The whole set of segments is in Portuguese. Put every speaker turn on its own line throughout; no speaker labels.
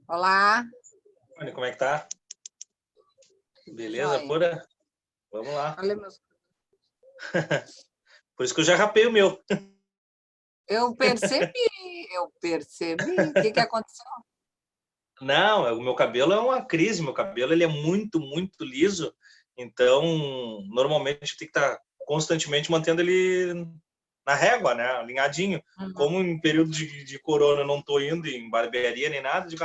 Olá.
Olha, como é que tá? Beleza,
Joia.
pura? Vamos lá.
Olha meus...
Por isso que eu já rapei o meu.
Eu percebi. O que aconteceu?
Não, o meu cabelo é uma crise. Meu cabelo ele é muito, muito liso. Então, normalmente a gente tem que estar constantemente mantendo ele na régua, né? Alinhadinho.
Uhum.
Como em período de corona eu não tô indo em barbearia nem nada, eu digo,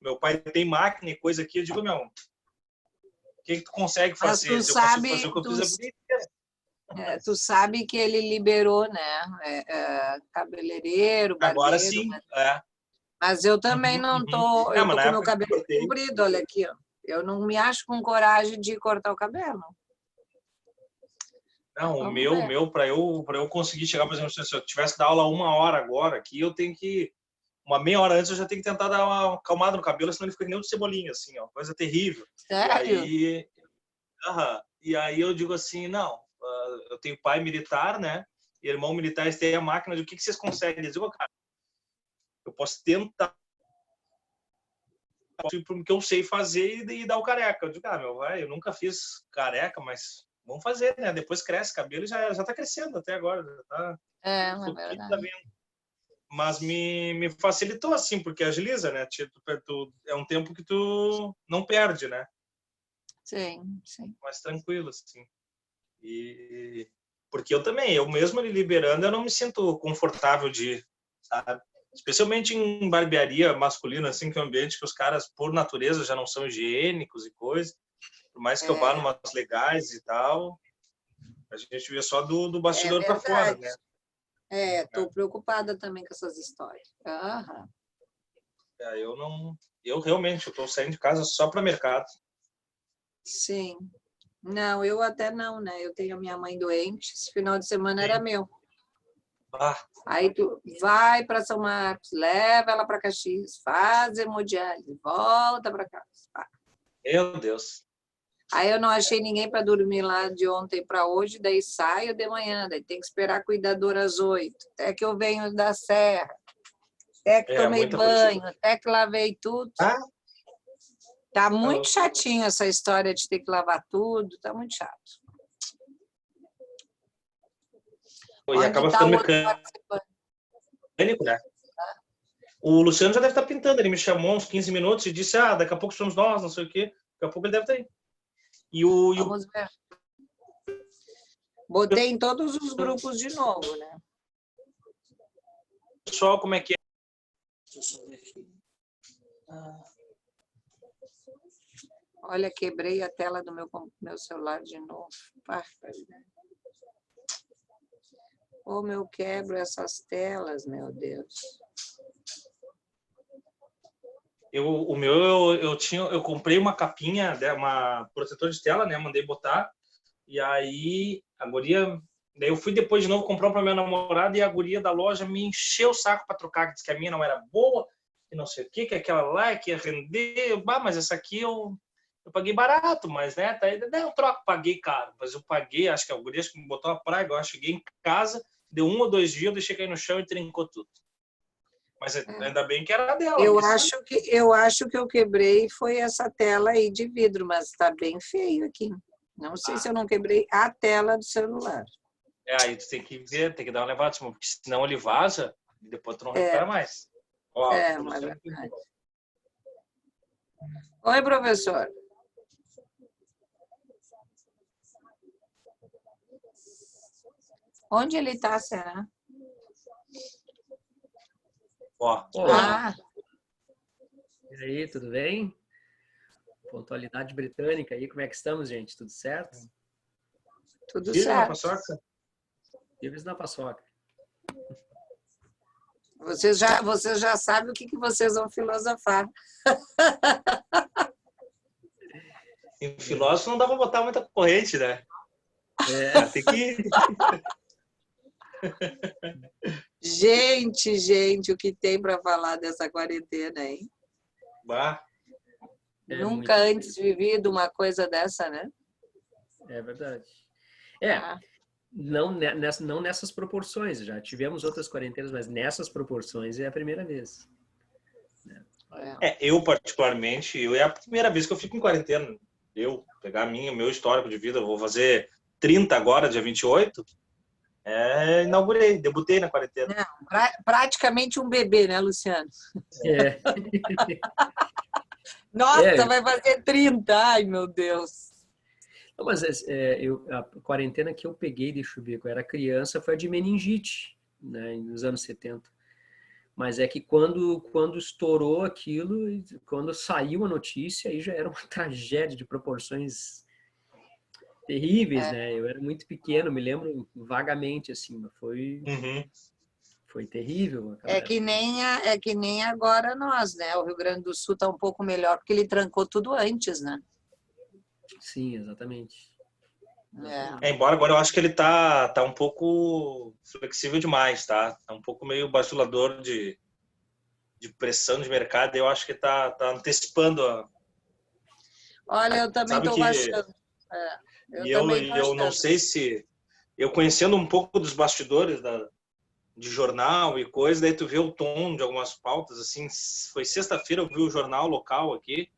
meu pai tem máquina e coisa aqui, eu digo, meu, o que tu consegue
Mas
fazer? Se eu consigo fazer o que eu fiz a vida inteira.
tu sabe que ele liberou, né? Cabeleireiro,
Agora
barbeiro.
sim, é.
Mas eu também
Uhum,
não
uhum.
tô.
É,
Eu
mas
tô
na
com o meu
época que eu
cabelo
cortei,
comprido, olha aqui, ó. Eu não me acho com coragem de cortar o cabelo.
não,
Vamos ver.
para eu conseguir chegar, por exemplo, se eu tivesse que dar aula 1 hora agora aqui, eu tenho que, uma meia hora antes, eu já tenho que tentar dar uma acalmada no cabelo, senão ele fica que nem um cebolinha, assim, ó, coisa terrível.
Sério?
E aí eu digo assim, não, eu tenho pai militar, né, e irmão militar, eles têm a máquina, de o que vocês conseguem? Eu digo, cara, eu posso tentar, porque eu sei fazer e dar o careca. Eu digo, meu vai, eu nunca fiz careca, mas vamos fazer, né? Depois cresce cabelo e já tá crescendo até agora. Já tá,
É
tá
verdade.
vindo. Mas me facilitou, assim, porque agiliza, né? É um tempo que tu não perde, né?
Sim, sim.
Mais tranquilo, assim. Porque eu mesmo me liberando, eu não me sinto confortável de ir, sabe? Especialmente em barbearia masculina, assim, que é um ambiente que os caras, por natureza, já não são higiênicos e coisa. Por mais que eu vá
É,
numas legais e tal, a gente vê só do
é
bastidor para fora,
verdade.
né?
Estou preocupada também com essas histórias. Aham.
Eu não, eu realmente eu tô saindo de casa só para mercado.
Sim. Não, eu até não, né? Eu tenho a minha mãe doente, esse final de semana era
Sim.
meu.
Ah,
Aí tu vai para São Marcos, leva ela para Caxias, faz hemodiálise, volta para casa.
meu Deus.
Aí eu não achei ninguém para dormir lá de ontem para hoje, daí saio de manhã, daí tem que esperar a cuidadora às 8, até que eu venho da serra, até que
É
tomei
muita coisa.
banho, até que lavei tudo.
Ah,
Tá muito chatinho essa história de ter que lavar tudo, tá muito chato.
e
Onde
acaba
está o
ficando
outro participante?
mecânico, né? O Luciano já deve estar pintando, ele me chamou uns 15 minutos e disse, daqui a pouco somos nós, não sei o quê. Daqui a pouco ele deve estar aí. E o
Vamos ver. Botei em todos os grupos de novo, né?
pessoal, como é que é?
Olha, quebrei a tela do meu celular de novo. Como eu quebro essas telas, meu Deus.
Eu comprei uma capinha, uma protetor de tela, né? Mandei botar. E aí a guria, daí eu fui depois de novo comprar para minha namorada e a guria da loja me encheu o saco para trocar, que disse que a minha não era boa, e não sei o que aquela lá que ia render, mas essa aqui eu paguei barato, mas né, tá aí, daí eu troco, paguei caro, mas eu paguei, acho que a guria me botou a praga, eu cheguei em casa, deu 1 ou 2 dias, eu deixei cair no chão e trincou tudo. Mas ainda bem que era dela.
Eu acho que eu quebrei foi essa tela aí de vidro, mas está bem feio aqui. Não sei se eu não quebrei a tela do celular.
Aí tu tem que ver, tem que dar uma levada, porque senão ele vaza e depois tu não recupera mais.
Mas é verdade. Oi, professor. Onde ele está, será?
Olá. E aí, tudo bem? Pontualidade britânica aí, como é que estamos, gente? Tudo certo?
Tudo certo.
Vives na paçoca.
Vocês já sabem o que vocês vão filosofar.
Em filósofo não dá para botar muita corrente, né? Tem que...
Gente, o que tem para falar dessa quarentena, hein? Nunca antes vivido uma coisa dessa, né?
É verdade. Não nessas proporções. Já tivemos outras quarentenas, mas nessas proporções é a primeira vez.
Eu particularmente, é a primeira vez que eu fico em quarentena. Eu pegar meu histórico de vida, eu vou fazer 30 agora, dia 28. Inaugurei, debutei na quarentena.
Não, praticamente um bebê, né, Luciano?
É.
Nossa, vai fazer 30. Ai, meu Deus.
Não, mas a quarentena que eu peguei, deixa eu ver, quando eu era criança, foi a de meningite, né, nos anos 70. Mas é que quando estourou aquilo, quando saiu a notícia, aí já era uma tragédia de proporções terríveis, né? Eu era muito pequeno, me lembro vagamente, assim, mas foi terrível aquela
É que
época.
nem agora nós, né? O Rio Grande do Sul está um pouco melhor porque ele trancou tudo antes, né?
Sim, exatamente.
Embora agora eu acho que ele tá um pouco flexível demais, tá? Tá um pouco meio bajulador de pressão de mercado. Eu acho que tá antecipando
Olha, eu também
sabe
estou
que
achando. Eu
e
também estou
eu não
achando.
sei se eu conhecendo um pouco dos bastidores de jornal e coisa, daí tu vê o tom de algumas pautas, assim, foi sexta-feira eu vi o jornal local aqui,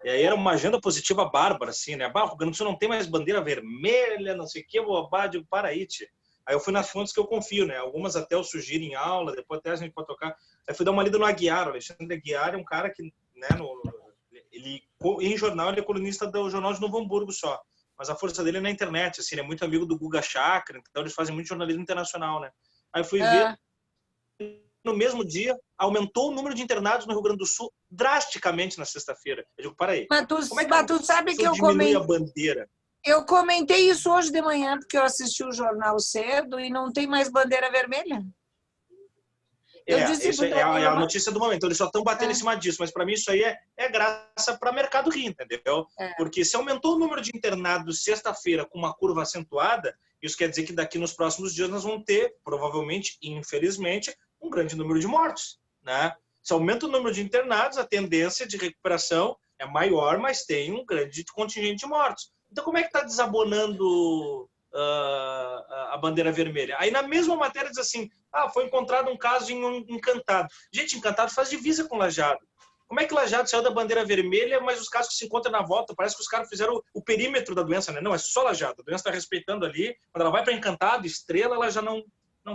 e aí era uma agenda positiva bárbara, assim, né? O Rio Grande do Sul não tem mais bandeira vermelha, não sei o que, digo, para aí, tia. Aí eu fui nas fontes que eu confio, né? Algumas até eu sugiro em aula, depois até a gente pode tocar. Aí fui dar uma lida no Aguiar, o Alexandre Aguiar é um cara que, né, ele, em jornal, ele é colunista do Jornal de Novo Hamburgo só, mas a força dele é na internet, assim, ele é muito amigo do Guga Chakra, então eles fazem muito jornalismo internacional, né? Aí eu fui ver, no mesmo dia, aumentou o número de internados no Rio Grande do Sul drasticamente na sexta-feira. Eu digo, para aí, como é que
Mas tu sabe que
isso diminui a bandeira?
eu comentei isso hoje de manhã, porque eu assisti o jornal cedo e não tem mais bandeira vermelha. Eu disse
Isso
para o
é a
Danilo.
notícia do momento. Eles só estão batendo em cima disso, mas para mim isso aí é graça para o mercado rir, entendeu? Porque se aumentou o número de internados sexta-feira com uma curva acentuada, isso quer dizer que daqui nos próximos dias nós vamos ter, provavelmente, infelizmente, um grande número de mortos, né? Se aumenta o número de internados, a tendência de recuperação é maior, mas tem um grande contingente de mortos. Então, como é que está desabonando a bandeira vermelha? Aí, na mesma matéria, diz assim, foi encontrado um caso em Encantado. Gente, Encantado faz divisa com Lajeado. Como é que Lajeado saiu da bandeira vermelha, mas os casos que se encontram na volta, parece que os caras fizeram o perímetro da doença, né? Não, é só Lajeado. A doença está respeitando ali. Quando ela vai para Encantado, Estrela, ela já não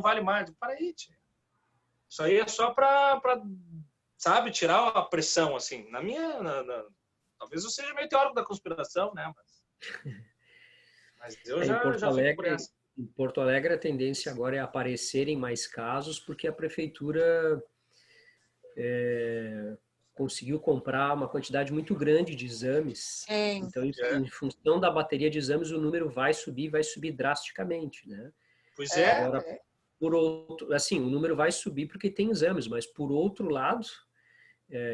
vale mais. Para aí, tia. Isso aí é só para sabe, tirar a pressão, assim. Talvez eu seja meio teórico da conspiração, né? Mas eu já fico por essa.
Em Porto Alegre, a tendência agora é aparecerem mais casos, porque a prefeitura conseguiu comprar uma quantidade muito grande de exames. Então, em função da bateria de exames, o número vai subir drasticamente, né?
Pois é.
Agora, por outro, assim, o número vai subir porque tem exames, mas por outro lado,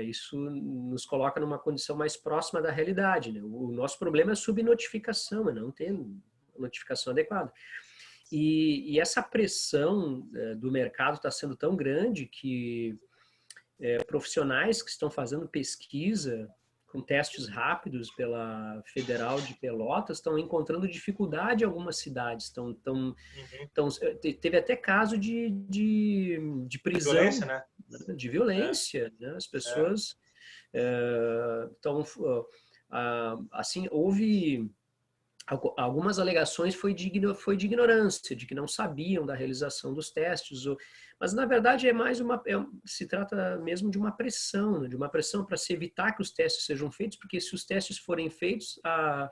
isso nos coloca numa condição mais próxima da realidade, né? O nosso problema é a subnotificação, é não ter notificação adequada. E essa pressão do mercado está sendo tão grande que profissionais que estão fazendo pesquisa com testes rápidos pela Federal de Pelotas estão encontrando dificuldade em algumas cidades. Teve até caso de prisão,
violência, né?
De violência, né? As pessoas assim, houve algumas alegações foi de ignorância, de que não sabiam da realização dos testes, mas na verdade se trata mesmo de uma pressão, né? De uma pressão para se evitar que os testes sejam feitos, porque se os testes forem feitos, a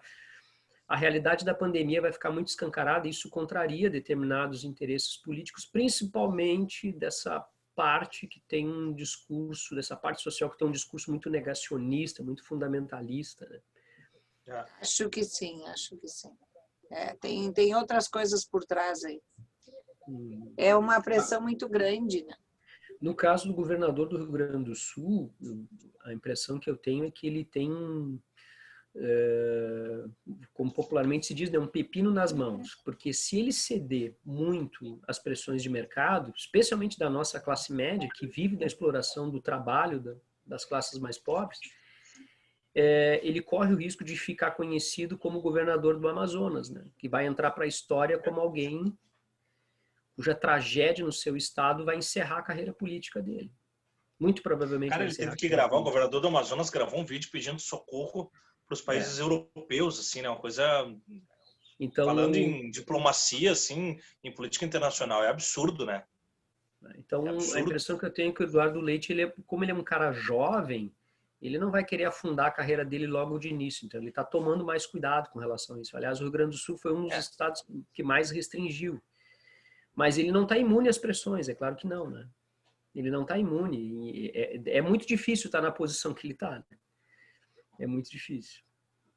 realidade da pandemia vai ficar muito escancarada e isso contraria determinados interesses políticos, principalmente dessa parte que tem um discurso, dessa parte social que tem um discurso muito negacionista, muito fundamentalista, né?
Acho que sim. Tem outras coisas por trás aí. É uma pressão muito grande, né?
No caso do governador do Rio Grande do Sul, a impressão que eu tenho é que ele tem, como popularmente se diz, um pepino nas mãos, porque se ele ceder muito às pressões de mercado, especialmente da nossa classe média, que vive da exploração do trabalho das classes mais pobres, ele corre o risco de ficar conhecido como governador do Amazonas, né? Que vai entrar para a história como alguém cuja tragédia no seu estado vai encerrar a carreira política dele. Muito provavelmente
Cara,
vai
ele teve
encerrar
que
com
gravar, o
Covid.
governador do Amazonas gravou um vídeo pedindo socorro para os países europeus, assim, né? Uma coisa, falando
Então,
em diplomacia, assim, em política internacional, é absurdo, né? É
então, a
absurdo.
impressão que eu tenho é que o Eduardo Leite, como ele é um cara jovem, ele não vai querer afundar a carreira dele logo de início. Então, ele está tomando mais cuidado com relação a isso. Aliás, o Rio Grande do Sul foi um dos
É.
estados que mais restringiu. Mas ele não está imune às pressões, é claro que não, né? Ele não está imune. É muito difícil estar na posição que ele está. Né? É muito difícil.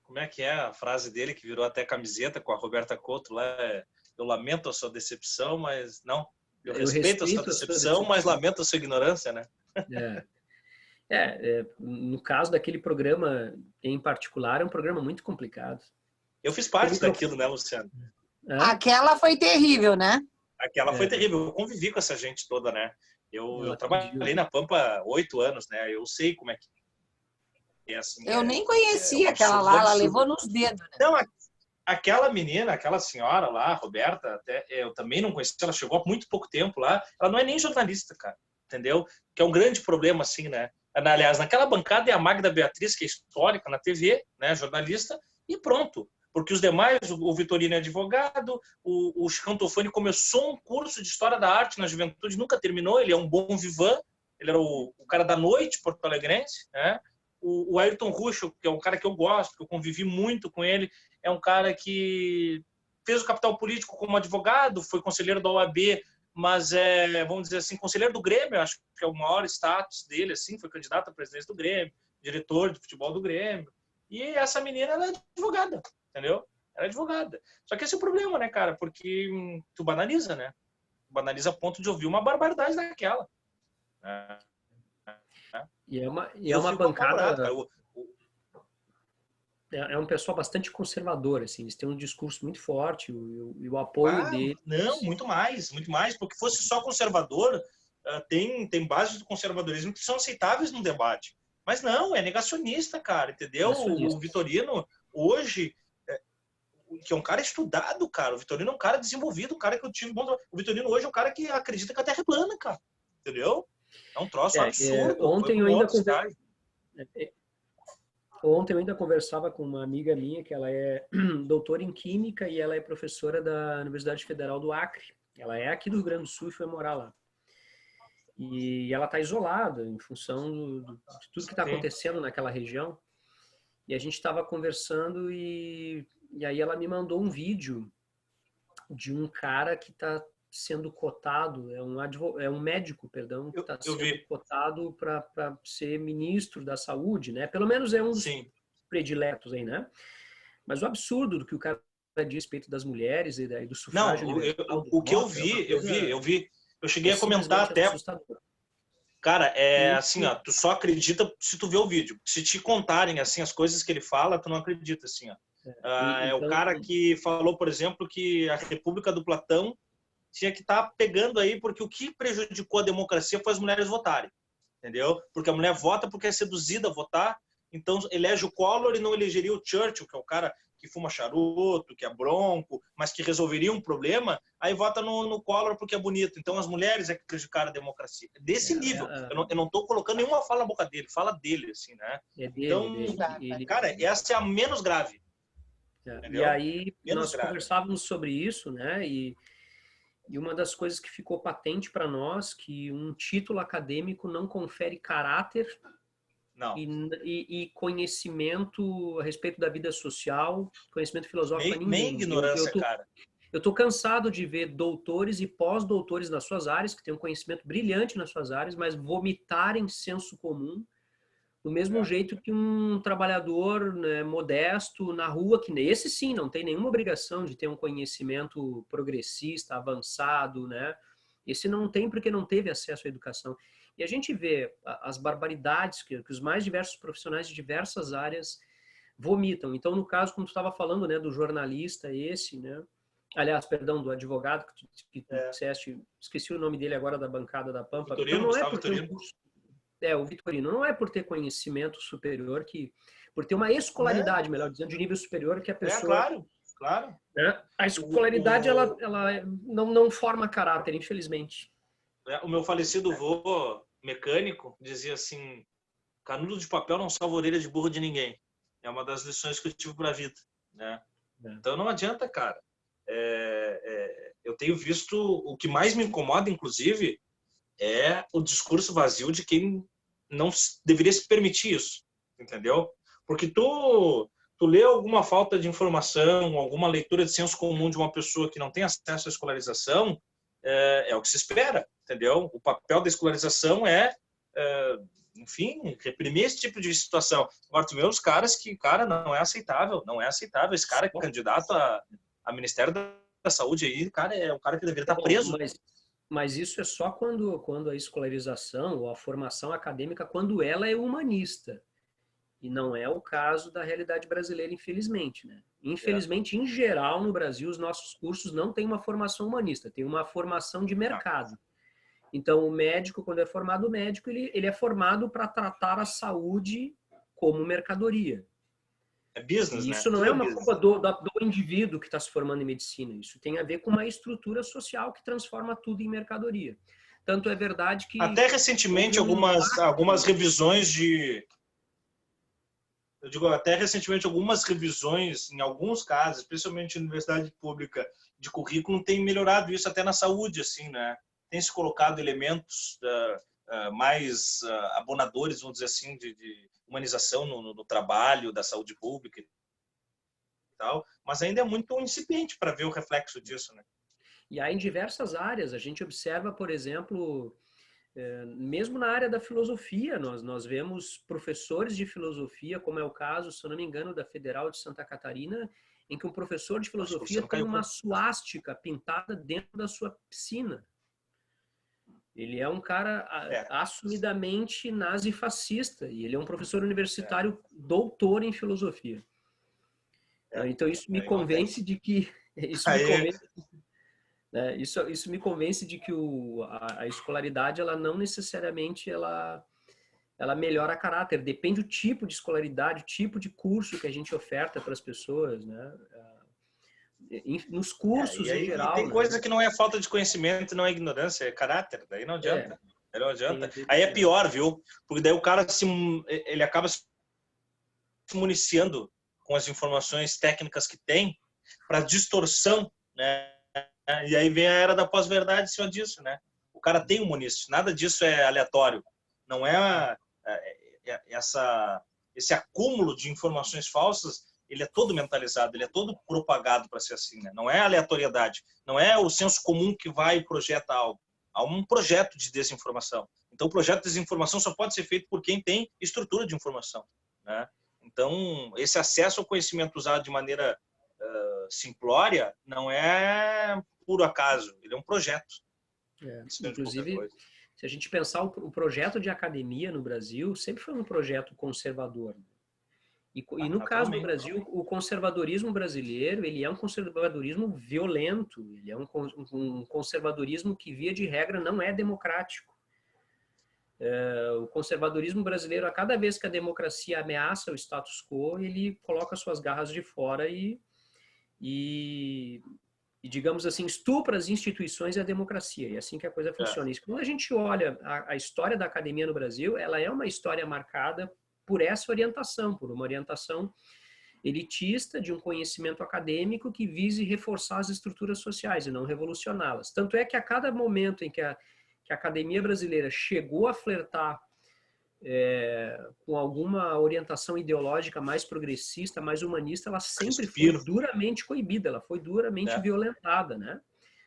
Como é que é a frase dele, que virou até camiseta com a Roberta Couto lá? Eu lamento a sua decepção, mas não. Eu respeito a sua decepção, mas lamento a sua ignorância, né?
No caso daquele programa em particular, é um programa muito complicado.
Eu fiz parte daquilo, né, Luciano?
Aquela foi terrível, né?
Aquela foi terrível. Eu convivi com essa gente toda, né? Eu trabalhei na Pampa 8 anos, né? Eu sei como é que é assim.
Eu nem conhecia aquela lá, ela levou nos dedos. Né?
Então, aquela menina, aquela senhora lá, Roberta, até, eu também não conhecia, ela chegou há muito pouco tempo lá, ela não é nem jornalista, cara, entendeu? Que é um grande problema, assim, né? Aliás, naquela bancada é a Magda Beatriz, que é histórica na TV, né, jornalista, e pronto. Porque os demais, o Vitorino é advogado, o Chicão Tofani começou um curso de História da Arte na juventude, nunca terminou, ele é um bom vivan, ele era o cara da noite porto-alegrense, né? O Ayrton Ruschel, que é um cara que eu gosto, que eu convivi muito com ele, é um cara que fez o capital político como advogado, foi conselheiro da OAB, mas vamos dizer assim, conselheiro do Grêmio, acho que é o maior status dele, assim, foi candidato à presidência do Grêmio, diretor de futebol do Grêmio. E essa menina, ela é advogada, entendeu? Ela é advogada. Só que esse é o problema, né, cara? Porque tu banaliza, né? Tu banaliza a ponto de ouvir uma barbaridade daquela.
E é uma bancada... É um pessoal bastante conservador, assim, eles têm um discurso muito forte e o apoio deles...
Não, muito mais, porque fosse só conservador, tem bases do conservadorismo que são aceitáveis no debate. Mas não, é negacionista, cara, entendeu? O Vitorino, hoje, que é um cara estudado, cara, o Vitorino é um cara desenvolvido, um cara que eu tive bom... O Vitorino hoje é um cara que acredita que a Terra é plana, cara, entendeu? É um troço absurdo.
Ontem eu ainda conversava com uma amiga minha, que ela é doutora em Química e ela é professora da Universidade Federal do Acre. Ela é aqui do Rio Grande do Sul e foi morar lá. E ela está isolada em função de tudo que está acontecendo naquela região. E a gente estava conversando e aí ela me mandou um vídeo de um cara que está sendo cotado, é um médico, perdão, que está sendo cotado para ser ministro da saúde, né? Pelo menos é um dos prediletos aí, né? Mas o absurdo do que o cara diz a respeito das mulheres e do sufrágio universal...
O que eu vi. Eu cheguei a comentar até...
Assustador.
Cara, assim, ó, tu só acredita se tu vê o vídeo. Se te contarem, assim, as coisas que ele fala, tu não acredita, assim, ó. Então, o cara que falou, por exemplo, que a República do Platão tinha que estar pegando aí, porque o que prejudicou a democracia foi as mulheres votarem, entendeu? Porque a mulher vota porque é seduzida a votar, então elege o Collor e não elegeria o Churchill, que é o cara que fuma charuto, que é bronco, mas que resolveria um problema, aí vota no Collor porque é bonito. Então as mulheres é que prejudicaram a democracia. Desse nível. Eu não estou colocando nenhuma fala na boca dele, fala dele, assim, né? Então, cara, essa é a menos grave.
E aí nós conversávamos sobre isso, né? E uma das coisas que ficou patente para nós, que um título acadêmico não confere caráter e conhecimento a respeito da vida social, conhecimento filosófico a ninguém.
Nem ignorância, cara.
Eu estou cansado de ver doutores e pós-doutores nas suas áreas, que têm um conhecimento brilhante nas suas áreas, mas vomitarem senso comum, do mesmo jeito que um trabalhador, né, modesto na rua, que esse sim não tem nenhuma obrigação de ter um conhecimento progressista, avançado, né? Esse não tem porque não teve acesso à educação. E a gente vê as barbaridades que os mais diversos profissionais de diversas áreas vomitam. Então, no caso, como tu estava falando, né, do jornalista né? Aliás, perdão, do advogado que tu disseste, esqueci o nome dele agora da bancada da Pampa.
Vitorino,
então, não é por ter um curso... o Vitorino, não é por ter conhecimento superior, por ter uma escolaridade, melhor dizendo, de nível superior, que a pessoa...
Claro.
Né? A escolaridade, ela não forma caráter, infelizmente.
O meu falecido vô, mecânico, dizia assim: canudo de papel não salva a orelha de burro de ninguém. É uma das lições que eu tive para a vida, né? Então não adianta, cara. Eu tenho visto, o que mais me incomoda, inclusive, é o discurso vazio de quem não deveria se permitir isso, entendeu? Porque tu lê alguma falta de informação, alguma leitura de senso comum de uma pessoa que não tem acesso à escolarização, é o que se espera, entendeu? O papel da escolarização enfim, reprimir esse tipo de situação. Agora, tu vê os caras que, cara, não é aceitável. Esse cara que é candidato a Ministério da Saúde aí, cara, é um cara que deveria estar preso.
Mas isso é só quando a escolarização ou a formação acadêmica, quando ela é humanista. E não é o caso da realidade brasileira, infelizmente, né? Infelizmente, em geral, no Brasil, os nossos cursos não têm uma formação humanista, tem uma formação de mercado. Então, o médico, quando é formado médico, ele é formado para tratar a saúde como mercadoria.
É business,
e isso
né?
Não é uma culpa do indivíduo que está se formando em medicina. Isso tem a ver com uma estrutura social que transforma tudo em mercadoria. Tanto é verdade que...
Até recentemente, algumas revisões de... Eu digo, até recentemente, algumas revisões, em alguns casos, especialmente na universidade pública, de currículo, tem melhorado isso até na saúde, assim, né? Tem se colocado elementos mais abonadores, vamos dizer assim, de humanização no trabalho da saúde pública e tal, mas ainda é muito incipiente para ver o reflexo disso, né?
E há em diversas áreas. A gente observa, por exemplo, mesmo na área da filosofia, nós vemos professores de filosofia, como é o caso, se eu não me engano, da Federal de Santa Catarina, em que um professor de filosofia tem uma suástica pintada dentro da sua piscina. Ele é um cara assumidamente nazifascista e ele é um professor universitário doutor em filosofia. Então isso me convence de que isso me convence de que a escolaridade ela não necessariamente ela melhora caráter. Depende do tipo de escolaridade, o tipo de curso que a gente oferta para as pessoas, né? Nos cursos em geral.
Tem coisa que não é falta de conhecimento, não é ignorância, é caráter. Daí não adianta. Não adianta. Aí é pior, viu? Porque daí o cara ele acaba se municiando com as informações técnicas que tem para distorção, né? E aí vem a era da pós-verdade em cima disso, né? O cara tem um munício, nada disso é aleatório. Não é esse acúmulo de informações falsas, ele é todo mentalizado, ele é todo propagado para ser assim, né? Não é aleatoriedade, não é o senso comum que vai e projeta algo. Há um projeto de desinformação. Então, o projeto de desinformação só pode ser feito por quem tem estrutura de informação, né? Então, esse acesso ao conhecimento usado de maneira simplória não é por acaso, ele é um projeto.
Inclusive, se a gente pensar o projeto de academia no Brasil, sempre foi um projeto conservador. E no caso do Brasil, o conservadorismo brasileiro, ele é um conservadorismo violento, ele é um conservadorismo que, via de regra, não é democrático. O conservadorismo brasileiro, a cada vez que a democracia ameaça o status quo, ele coloca suas garras de fora e digamos assim, estupra as instituições e a democracia. E é assim que a coisa funciona. E quando a gente olha a história da academia no Brasil, ela é uma história marcada por essa orientação, por uma orientação elitista de um conhecimento acadêmico que vise reforçar as estruturas sociais e não revolucioná-las. Tanto é que a cada momento em que a academia brasileira chegou a flertar com alguma orientação ideológica mais progressista, mais humanista, ela sempre foi duramente coibida, ela foi duramente violentada, né?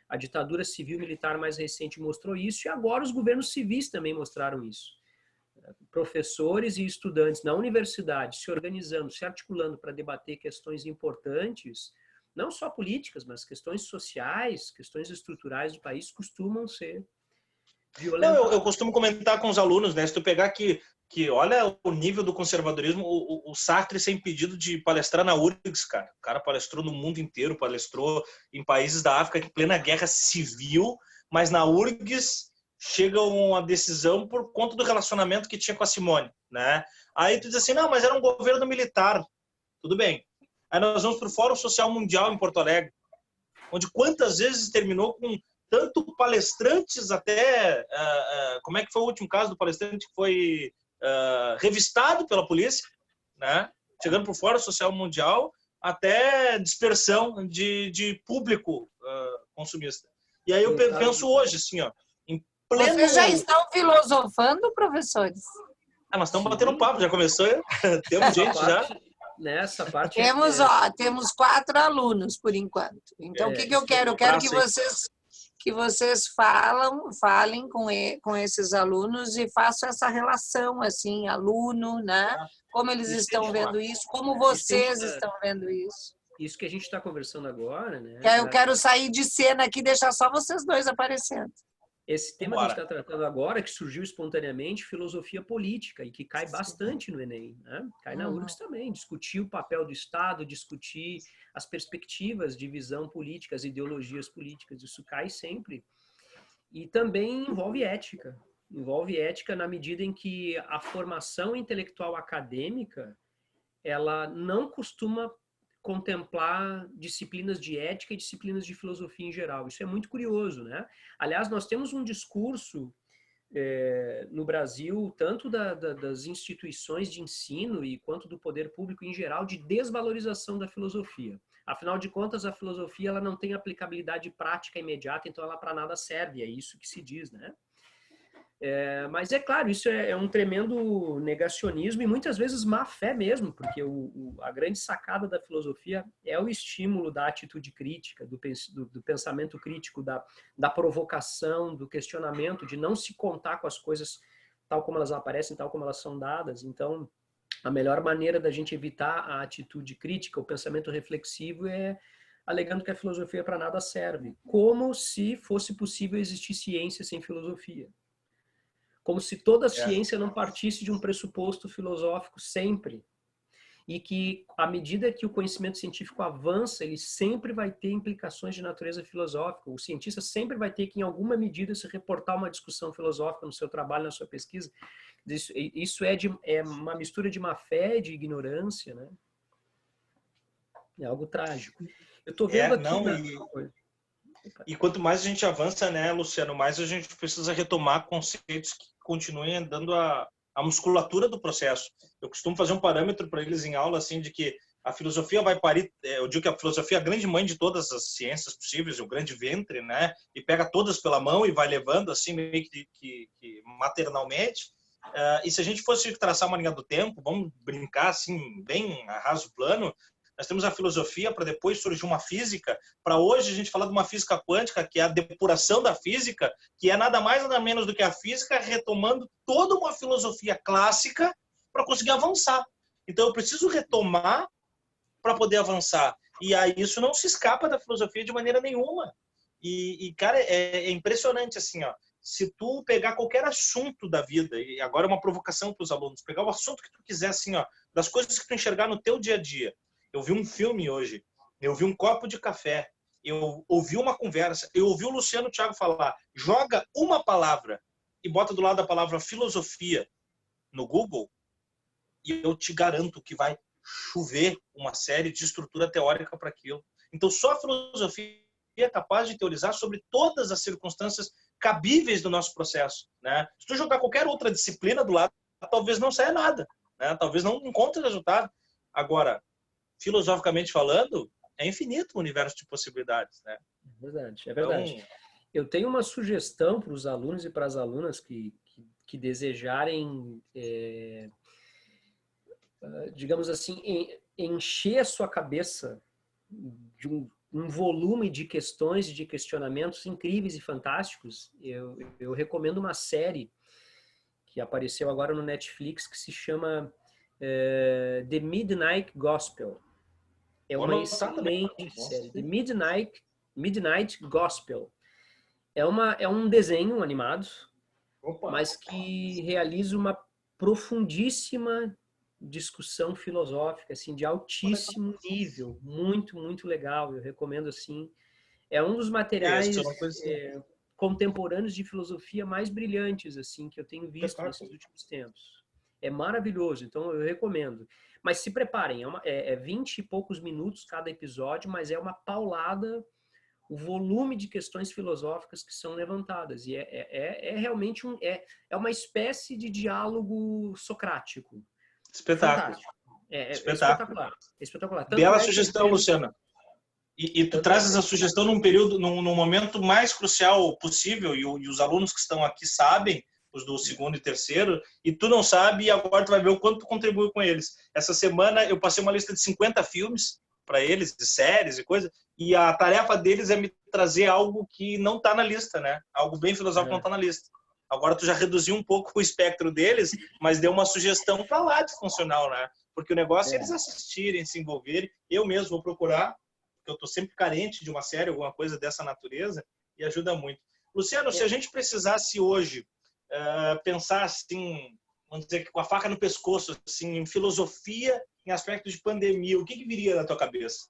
A ditadura civil-militar mais recente mostrou isso e agora os governos civis também mostraram isso. Professores e estudantes na universidade se organizando, se articulando para debater questões importantes, não só políticas, mas questões sociais, questões estruturais do país, costumam ser violentadas.
Eu costumo comentar com os alunos, né? Se tu pegar que olha o nível do conservadorismo, o Sartre ser impedido de palestrar na URGS, cara. O cara palestrou no mundo inteiro, palestrou em países da África em plena guerra civil, mas na URGS chega uma decisão por conta do relacionamento que tinha com a Simone, né? Aí tu diz assim, não, mas era um governo militar. Tudo bem. Aí nós vamos para o Fórum Social Mundial em Porto Alegre, onde quantas vezes terminou com tanto palestrantes até... como é que foi o último caso do palestrante que foi revistado pela polícia, né? Chegando para o Fórum Social Mundial, até dispersão de público consumista. E aí eu penso hoje, assim, ó, em pleno...
Vocês já estão filosofando, professores?
Nós estamos batendo papo, já começou? Temos gente já?
Nessa parte...
Temos 4 alunos, por enquanto. Então, o que eu quero? Eu quero que vocês falem com esses alunos e façam essa relação, assim, aluno, né? Como eles estão vendo isso, como vocês estão vendo isso.
Isso que a gente está conversando agora, né?
Eu quero sair de cena aqui e deixar só vocês dois aparecendo.
Esse tema que a gente está tratando agora, que surgiu espontaneamente, filosofia política, e que cai bastante no Enem, né? Cai na URGS também. Discutir o papel do Estado, discutir as perspectivas de visão política, as ideologias políticas, isso cai sempre. E também envolve ética. Envolve ética na medida em que a formação intelectual acadêmica, ela não costuma contemplar disciplinas de ética e disciplinas de filosofia em geral. Isso é muito curioso, né? Aliás, nós temos um discurso no Brasil, tanto das instituições de ensino e quanto do poder público em geral, de desvalorização da filosofia. Afinal de contas, a filosofia ela não tem aplicabilidade prática imediata, então ela para nada serve, é isso que se diz, né? Mas é claro, isso é um tremendo negacionismo e muitas vezes má fé mesmo, porque a grande sacada da filosofia é o estímulo da atitude crítica, do pensamento crítico, da provocação, do questionamento, de não se contar com as coisas tal como elas aparecem, tal como elas são dadas. Então, a melhor maneira da gente evitar a atitude crítica, o pensamento reflexivo, é alegando que a filosofia para nada serve, como se fosse possível existir ciência sem filosofia. Como se toda a ciência não partisse de um pressuposto filosófico sempre. E que, à medida que o conhecimento científico avança, ele sempre vai ter implicações de natureza filosófica. O cientista sempre vai ter que, em alguma medida, se reportar uma discussão filosófica no seu trabalho, na sua pesquisa. Isso é uma mistura de má-fé e de ignorância, né? É algo trágico. Eu estou vendo aqui...
E quanto mais a gente avança, né, Luciano, mais a gente precisa retomar conceitos que continuem dando a musculatura do processo. Eu costumo fazer um parâmetro para eles em aula, assim, de que a filosofia vai parir, eu digo que a filosofia é a grande mãe de todas as ciências possíveis, o grande ventre, né, e pega todas pela mão e vai levando, assim, meio que maternalmente. E se a gente fosse traçar uma linha do tempo, vamos brincar, assim, bem a raso plano, nós temos a filosofia para depois surgir uma física, para hoje a gente falar de uma física quântica, que é a depuração da física, que é nada mais nada menos do que a física retomando toda uma filosofia clássica para conseguir avançar. Então eu preciso retomar para poder avançar. E aí isso não se escapa da filosofia de maneira nenhuma. E cara, é impressionante assim, ó. Se tu pegar qualquer assunto da vida, e agora é uma provocação para os alunos, pegar o assunto que tu quiser, assim, ó, das coisas que tu enxergar no teu dia a dia. Eu vi um filme hoje, eu vi um copo de café, eu ouvi uma conversa, eu ouvi o Luciano Thiago falar, joga uma palavra e bota do lado da palavra filosofia no Google e eu te garanto que vai chover uma série de estrutura teórica para aquilo. Então, só a filosofia é capaz de teorizar sobre todas as circunstâncias cabíveis do nosso processo, né? Se tu jogar qualquer outra disciplina do lado, talvez não saia nada, né? Talvez não encontre resultado. Agora, filosoficamente falando, é infinito o universo de possibilidades, né?
É verdade, é verdade. Então, eu tenho uma sugestão para os alunos e para as alunas que desejarem, digamos assim, encher a sua cabeça de um volume de questões e de questionamentos incríveis e fantásticos. Eu recomendo uma série que apareceu agora no Netflix que se chama The Midnight Gospel. É uma excelente série. The Midnight Gospel. É um desenho animado, mas que realiza uma profundíssima discussão filosófica, assim, de altíssimo nível. Muito, muito legal. Eu recomendo, assim. É um dos materiais contemporâneos de filosofia mais brilhantes, assim, que eu tenho visto nesses últimos tempos. É maravilhoso, então eu recomendo. Mas se preparem, é 20 e poucos minutos cada episódio, mas é uma paulada o volume de questões filosóficas que são levantadas. E realmente uma espécie de diálogo socrático.
Espetáculo.
Fantástico. Espetacular. Espetacular. Tanto
Bela
que
sugestão, Luciana. E tu traz essa sugestão num momento mais crucial possível, e os alunos que estão aqui sabem, os do segundo e terceiro, e tu não sabe, e agora tu vai ver o quanto tu contribui com eles. Essa semana eu passei uma lista de 50 filmes para eles, de séries e coisa, e a tarefa deles é me trazer algo que não está na lista, né? Algo bem filosófico não está na lista. Agora tu já reduziu um pouco o espectro deles, mas deu uma sugestão para lá de funcional, né? Porque o negócio é eles assistirem, se envolverem. Eu mesmo vou procurar, porque eu estou sempre carente de uma série, alguma coisa dessa natureza, e ajuda muito. Luciano, se a gente precisasse hoje pensar assim, vamos dizer, com a faca no pescoço, assim, em filosofia, em aspectos de pandemia, o que viria na tua cabeça?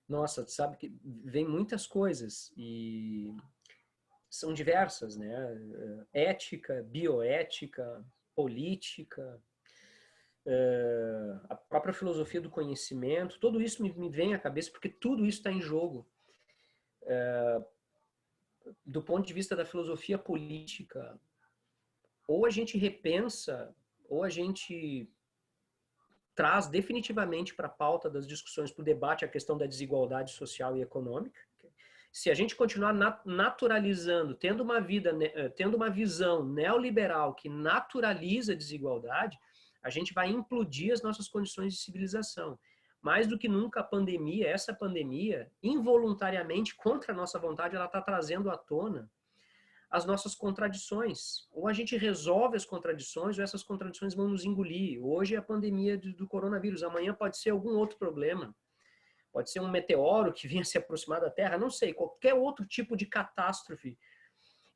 Nossa, tu sabe que vem muitas coisas e são diversas, né? Ética, bioética, política, a própria filosofia do conhecimento, tudo isso me vem à cabeça porque tudo isso está em jogo. Do ponto de vista da filosofia política, ou a gente repensa, ou a gente traz definitivamente para a pauta das discussões, para o debate, a questão da desigualdade social e econômica. Se a gente continuar naturalizando, tendo uma visão neoliberal que naturaliza a desigualdade, a gente vai implodir as nossas condições de civilização. Mais do que nunca, essa pandemia, involuntariamente, contra a nossa vontade, ela está trazendo à tona as nossas contradições. Ou a gente resolve as contradições, ou essas contradições vão nos engolir. Hoje é a pandemia do coronavírus, amanhã pode ser algum outro problema. Pode ser um meteoro que venha se aproximar da Terra, não sei, qualquer outro tipo de catástrofe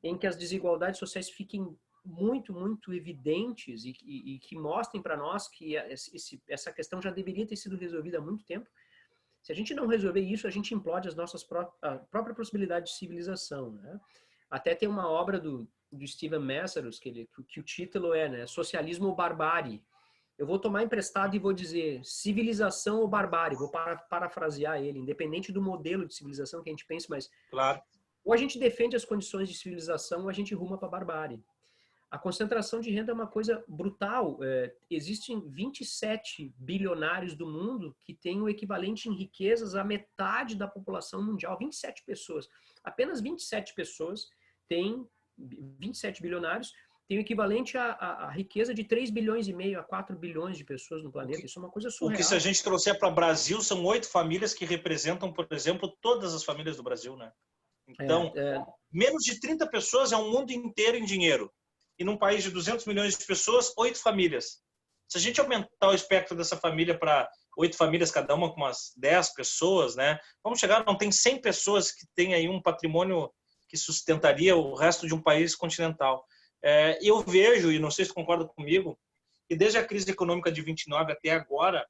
em que as desigualdades sociais fiquem muito, muito evidentes e que mostrem para nós que essa questão já deveria ter sido resolvida há muito tempo. Se a gente não resolver isso, a gente implode a própria possibilidade de civilização, né? Até tem uma obra do Steven Messerus, que o título é, né, Socialismo ou Barbárie. Eu vou tomar emprestado e vou dizer civilização ou barbárie, vou parafrasear ele, independente do modelo de civilização que a gente pense, mas
claro,
ou a gente defende as condições de civilização ou a gente ruma para a barbárie. A concentração de renda é uma coisa brutal. Existem 27 bilionários do mundo que têm o equivalente em riquezas à metade da população mundial. 27 pessoas. Apenas 27 pessoas têm, 27 bilionários, têm o equivalente à riqueza de 3 bilhões e meio a 4 bilhões de pessoas no planeta. Isso é uma coisa surreal.
O que se a gente trouxer para o Brasil, são 8 famílias que representam, por exemplo, todas as famílias do Brasil, né? Então, menos de 30 pessoas é um mundo inteiro em dinheiro. E num país de 200 milhões de pessoas, 8 famílias. Se a gente aumentar o espectro dessa família para 8 famílias, cada uma com umas 10 pessoas, né? Vamos chegar, não tem 100 pessoas que têm aí um patrimônio que sustentaria o resto de um país continental. Eu vejo, e não sei se concorda comigo, que desde a crise econômica de 29 até agora,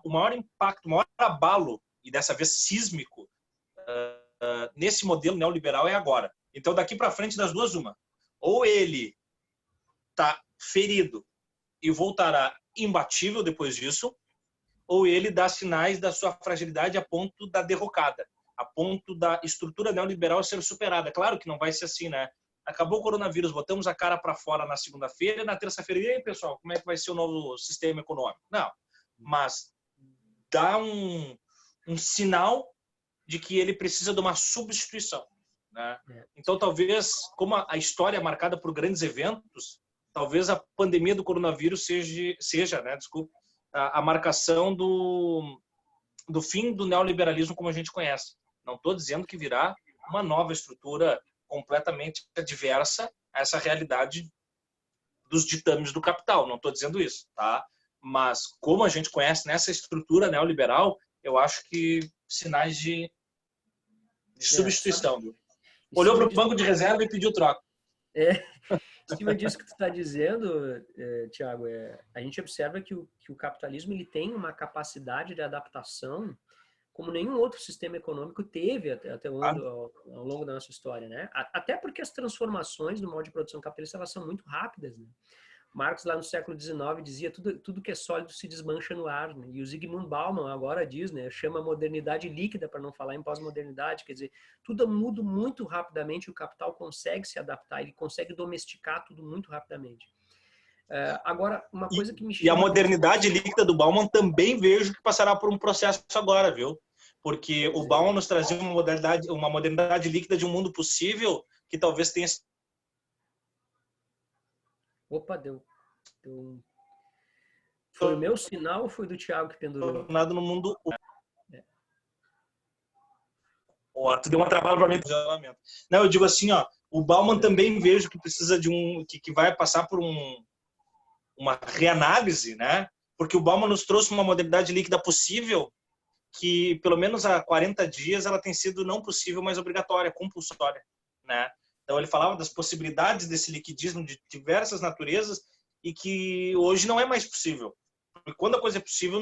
o maior impacto, o maior abalo, e dessa vez sísmico, nesse modelo neoliberal é agora. Então, daqui para frente, das duas, uma. Ou ele está ferido e voltará imbatível depois disso, ou ele dá sinais da sua fragilidade a ponto da derrocada, a ponto da estrutura neoliberal ser superada. Claro que não vai ser assim, né? Acabou o coronavírus, botamos a cara para fora na segunda-feira e na terça-feira, e aí, pessoal, como é que vai ser o novo sistema econômico? Não, mas dá um sinal de que ele precisa de uma substituição, né? Então, talvez, como a história é marcada por grandes eventos, talvez a pandemia do coronavírus seja, né, desculpa, a marcação do fim do neoliberalismo como a gente conhece. Não estou dizendo que virá uma nova estrutura completamente adversa a essa realidade dos ditames do capital. Não estou dizendo isso, tá? Mas como a gente conhece nessa estrutura neoliberal, eu acho que sinais de substituição. Olhou para o banco de reserva e pediu troca.
Em cima disso que tu está dizendo, Tiago, a gente observa que o capitalismo ele tem uma capacidade de adaptação como nenhum outro sistema econômico teve ao longo da nossa história, né? Até porque as transformações no modo de produção capitalista elas são muito rápidas, né? Marx, lá no século XIX, dizia tudo que é sólido se desmancha no ar, né? E o Zygmunt Bauman agora diz, né, chama a modernidade líquida, para não falar em pós-modernidade, quer dizer, tudo muda muito rapidamente, o capital consegue se adaptar, ele consegue domesticar tudo muito rapidamente. Agora, uma coisa que me chama...
E a modernidade líquida do Bauman também vejo que passará por um processo agora, viu? Porque o Bauman nos trazia uma modernidade líquida de um mundo possível que talvez tenha...
Opa, Foi o meu sinal ou foi do Thiago que pendurou?
Nada no mundo... Tu deu uma travada para mim. Não, eu digo assim, ó, o Bauman também vejo que precisa de que vai passar por uma reanálise, né? Porque o Bauman nos trouxe uma modernidade líquida possível que, pelo menos há 40 dias, ela tem sido não possível, mas obrigatória, compulsória, né? Então ele falava das possibilidades desse liquidismo de diversas naturezas e que hoje não é mais possível. Porque quando a coisa é possível,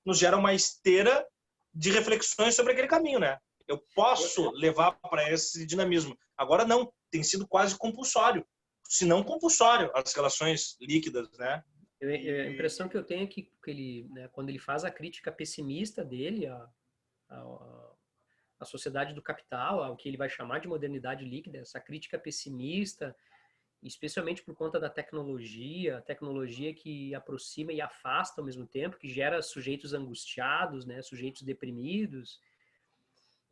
nos gera uma esteira de reflexões sobre aquele caminho, né? Eu posso levar para esse dinamismo. Agora não, tem sido quase compulsório, se não compulsório, as relações líquidas, né?
A impressão que eu tenho é que ele, né, quando ele faz a crítica pessimista dele à sociedade do capital, ao que ele vai chamar de modernidade líquida, essa crítica pessimista, especialmente por conta da tecnologia, a tecnologia que aproxima e afasta ao mesmo tempo, que gera sujeitos angustiados, né, sujeitos deprimidos.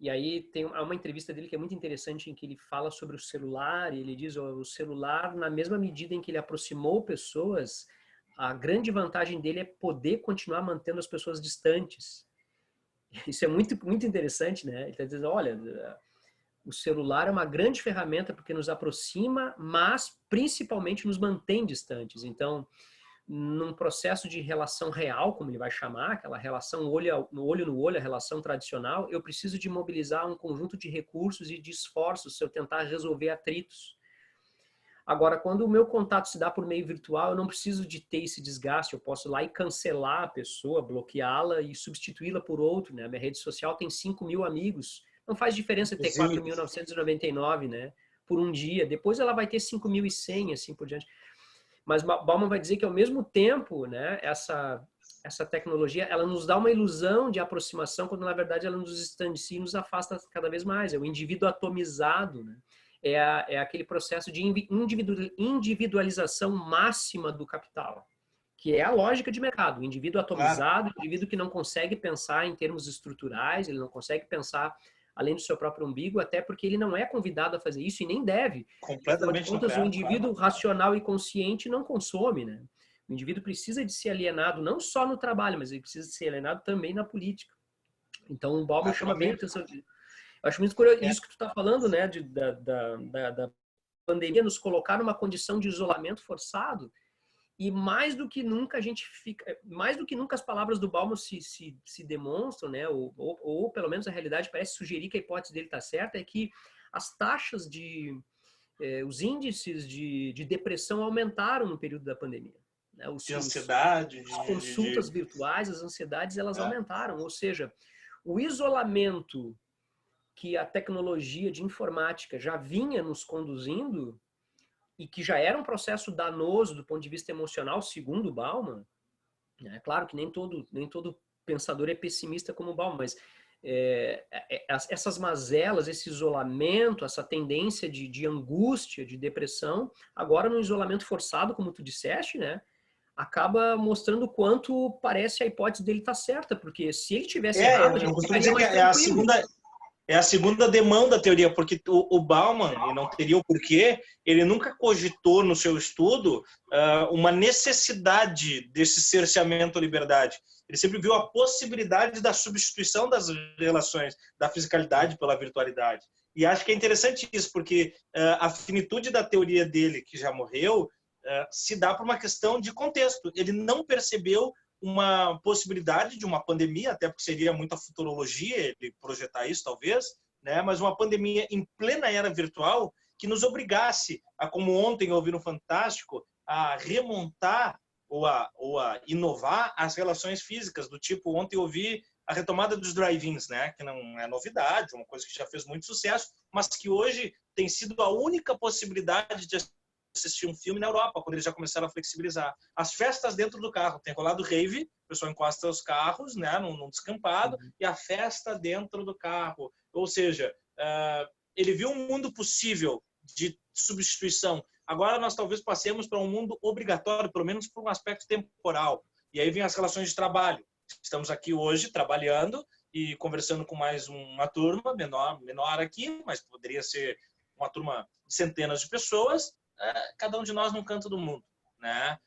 E aí há uma entrevista dele que é muito interessante, em que ele fala sobre o celular, e ele diz, o celular, na mesma medida em que ele aproximou pessoas, a grande vantagem dele é poder continuar mantendo as pessoas distantes. Isso é muito, muito interessante, né? Ele está dizendo, olha, o celular é uma grande ferramenta porque nos aproxima, mas principalmente nos mantém distantes. Então, num processo de relação real, como ele vai chamar, aquela relação olho no olho, a relação tradicional, eu preciso de mobilizar um conjunto de recursos e de esforços se eu tentar resolver atritos. Agora, quando o meu contato se dá por meio virtual, eu não preciso de ter esse desgaste, eu posso ir lá e cancelar a pessoa, bloqueá-la e substituí-la por outro, né? A minha rede social tem 5.000 amigos, não faz diferença ter 4.999, né? Por um dia, depois ela vai ter 5.100, assim por diante. Mas Bauman vai dizer que, ao mesmo tempo, né, essa tecnologia, ela nos dá uma ilusão de aproximação, quando, na verdade, ela nos distancia e nos afasta cada vez mais. É o indivíduo atomizado, né? É aquele processo de individualização máxima do capital, que é a lógica de mercado. O indivíduo atomizado, o indivíduo que não consegue pensar em termos estruturais, ele não consegue pensar além do seu próprio umbigo, até porque ele não é convidado a fazer isso e nem deve.
Completamente.
Afinal de contas, o indivíduo racional e consciente não consome, né? O indivíduo precisa de ser alienado não só no trabalho, mas ele precisa de ser alienado também na política. Então, o Bauman chama bem a atenção. Eu acho muito curioso isso que tu está falando, né? Da pandemia nos colocar numa condição de isolamento forçado. E mais do que nunca as palavras do Bauman se demonstram, né? Ou pelo menos a realidade parece sugerir que a hipótese dele está certa, é que as taxas os índices de depressão aumentaram no período da pandemia. Né?
De ansiedade.
As consultas virtuais, as ansiedades, elas aumentaram. Ou seja, o isolamento que a tecnologia de informática já vinha nos conduzindo, e que já era um processo danoso do ponto de vista emocional, segundo o Bauman, é claro que nem todo pensador é pessimista como o Bauman, mas essas mazelas, esse isolamento, essa tendência de angústia, de depressão, agora no isolamento forçado, como tu disseste, né, acaba mostrando o quanto parece a hipótese dele estar certa, porque se ele tivesse errado,
eu costumo dizer que é a segunda demão da teoria, porque o Bauman, e não teria o porquê, ele nunca cogitou no seu estudo uma necessidade desse cerceamento à liberdade. Ele sempre viu a possibilidade da substituição das relações, da fisicalidade pela virtualidade. E acho que é interessante isso, porque a finitude da teoria dele, que já morreu, se dá por uma questão de contexto. Ele não percebeu uma possibilidade de uma pandemia, até porque seria muita futurologia ele projetar isso, talvez, né? Mas uma pandemia em plena era virtual que nos obrigasse a, como ontem eu ouvi no Fantástico, a remontar ou a inovar as relações físicas, do tipo, ontem eu ouvi a retomada dos drive-ins, né? Que não é novidade, uma coisa que já fez muito sucesso, mas que hoje tem sido a única possibilidade de assistir um filme na Europa, quando eles já começaram a flexibilizar. As festas dentro do carro, tem rolado rave, o pessoal encosta os carros, né, num descampado, e a festa dentro do carro. Ou seja, ele viu um mundo possível de substituição. Agora nós talvez passemos para um mundo obrigatório, pelo menos por um aspecto temporal. E aí vem as relações de trabalho. Estamos aqui hoje trabalhando e conversando com mais uma turma, menor aqui, mas poderia ser uma turma de centenas de pessoas, cada um de nós num canto do mundo, né?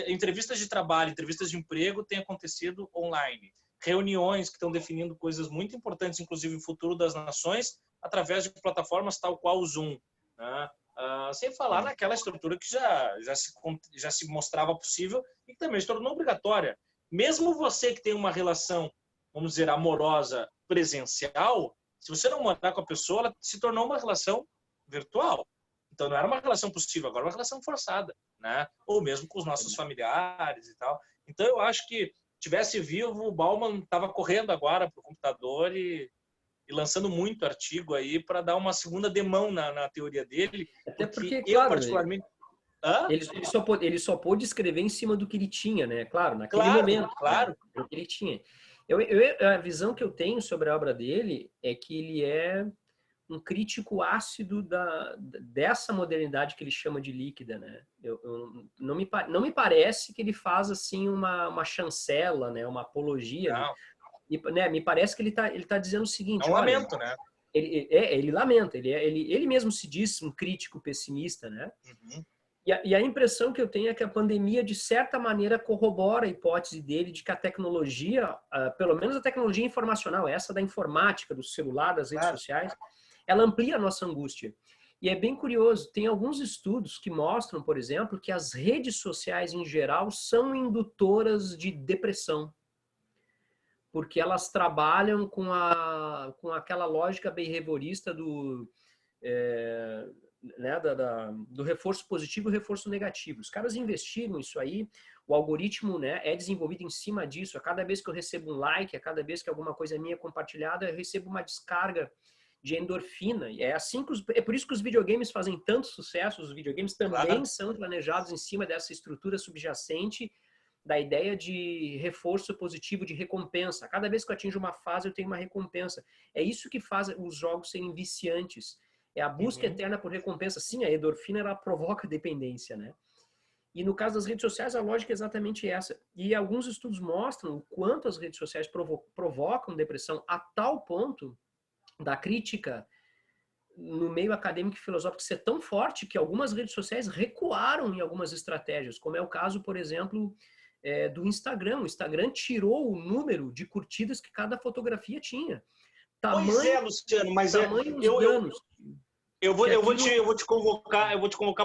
Entrevistas de trabalho, entrevistas de emprego têm acontecido online. Reuniões que estão definindo coisas muito importantes, inclusive o futuro das nações, através de plataformas tal qual o Zoom, né? Sem falar naquela estrutura que já se mostrava possível e que também se tornou obrigatória. Mesmo você que tem uma relação, vamos dizer, amorosa presencial, se você não morar com a pessoa, ela se tornou uma relação virtual. Então não era uma relação possível, agora é uma relação forçada, né? Ou mesmo com os nossos familiares e tal. Então eu acho que, tivesse vivo, o Bauman estava correndo agora para o computador e lançando muito artigo aí para dar uma segunda demão na teoria dele.
Até porque,
eu,
claro,
particularmente...
ele só pôde escrever em cima do que ele tinha, né? Claro, naquele momento.
Claro.
Né? Que ele tinha. A visão que eu tenho sobre a obra dele é que ele é um crítico ácido dessa modernidade que ele chama de líquida, né? Não me parece que ele faz assim uma chancela, né? Uma apologia.
Não.
Né? Me parece que ele tá dizendo o seguinte:
é um lamento, né?
Ele lamenta, ele mesmo se diz um crítico pessimista, né?
Uhum.
E a impressão que eu tenho é que a pandemia, de certa maneira, corrobora a hipótese dele de que a tecnologia, pelo menos a tecnologia informacional, essa da informática, do celular, das redes sociais, ela amplia a nossa angústia. E é bem curioso, tem alguns estudos que mostram, por exemplo, que as redes sociais em geral são indutoras de depressão, porque elas trabalham com aquela lógica behaviorista do reforço positivo e reforço negativo. Os caras investiram isso aí, o algoritmo, né, é desenvolvido em cima disso. A cada vez que eu recebo um like, a cada vez que alguma coisa minha é compartilhada, eu recebo uma descarga de endorfina. E é por isso que os videogames fazem tanto sucesso. Os videogames também são planejados em cima dessa estrutura subjacente da ideia de reforço positivo, de recompensa. A cada vez que eu atinjo uma fase, eu tenho uma recompensa. É isso que faz os jogos serem viciantes. É a busca eterna por recompensa. Sim, a endorfina, ela provoca dependência, né? E no caso das redes sociais, a lógica é exatamente essa. E alguns estudos mostram o quanto as redes sociais provocam depressão, a tal ponto da crítica no meio acadêmico e filosófico ser tão forte que algumas redes sociais recuaram em algumas estratégias, como é o caso, por exemplo, do Instagram. O Instagram tirou o número de curtidas que cada fotografia tinha.
Pois é, Luciano, mas eu vou te convocar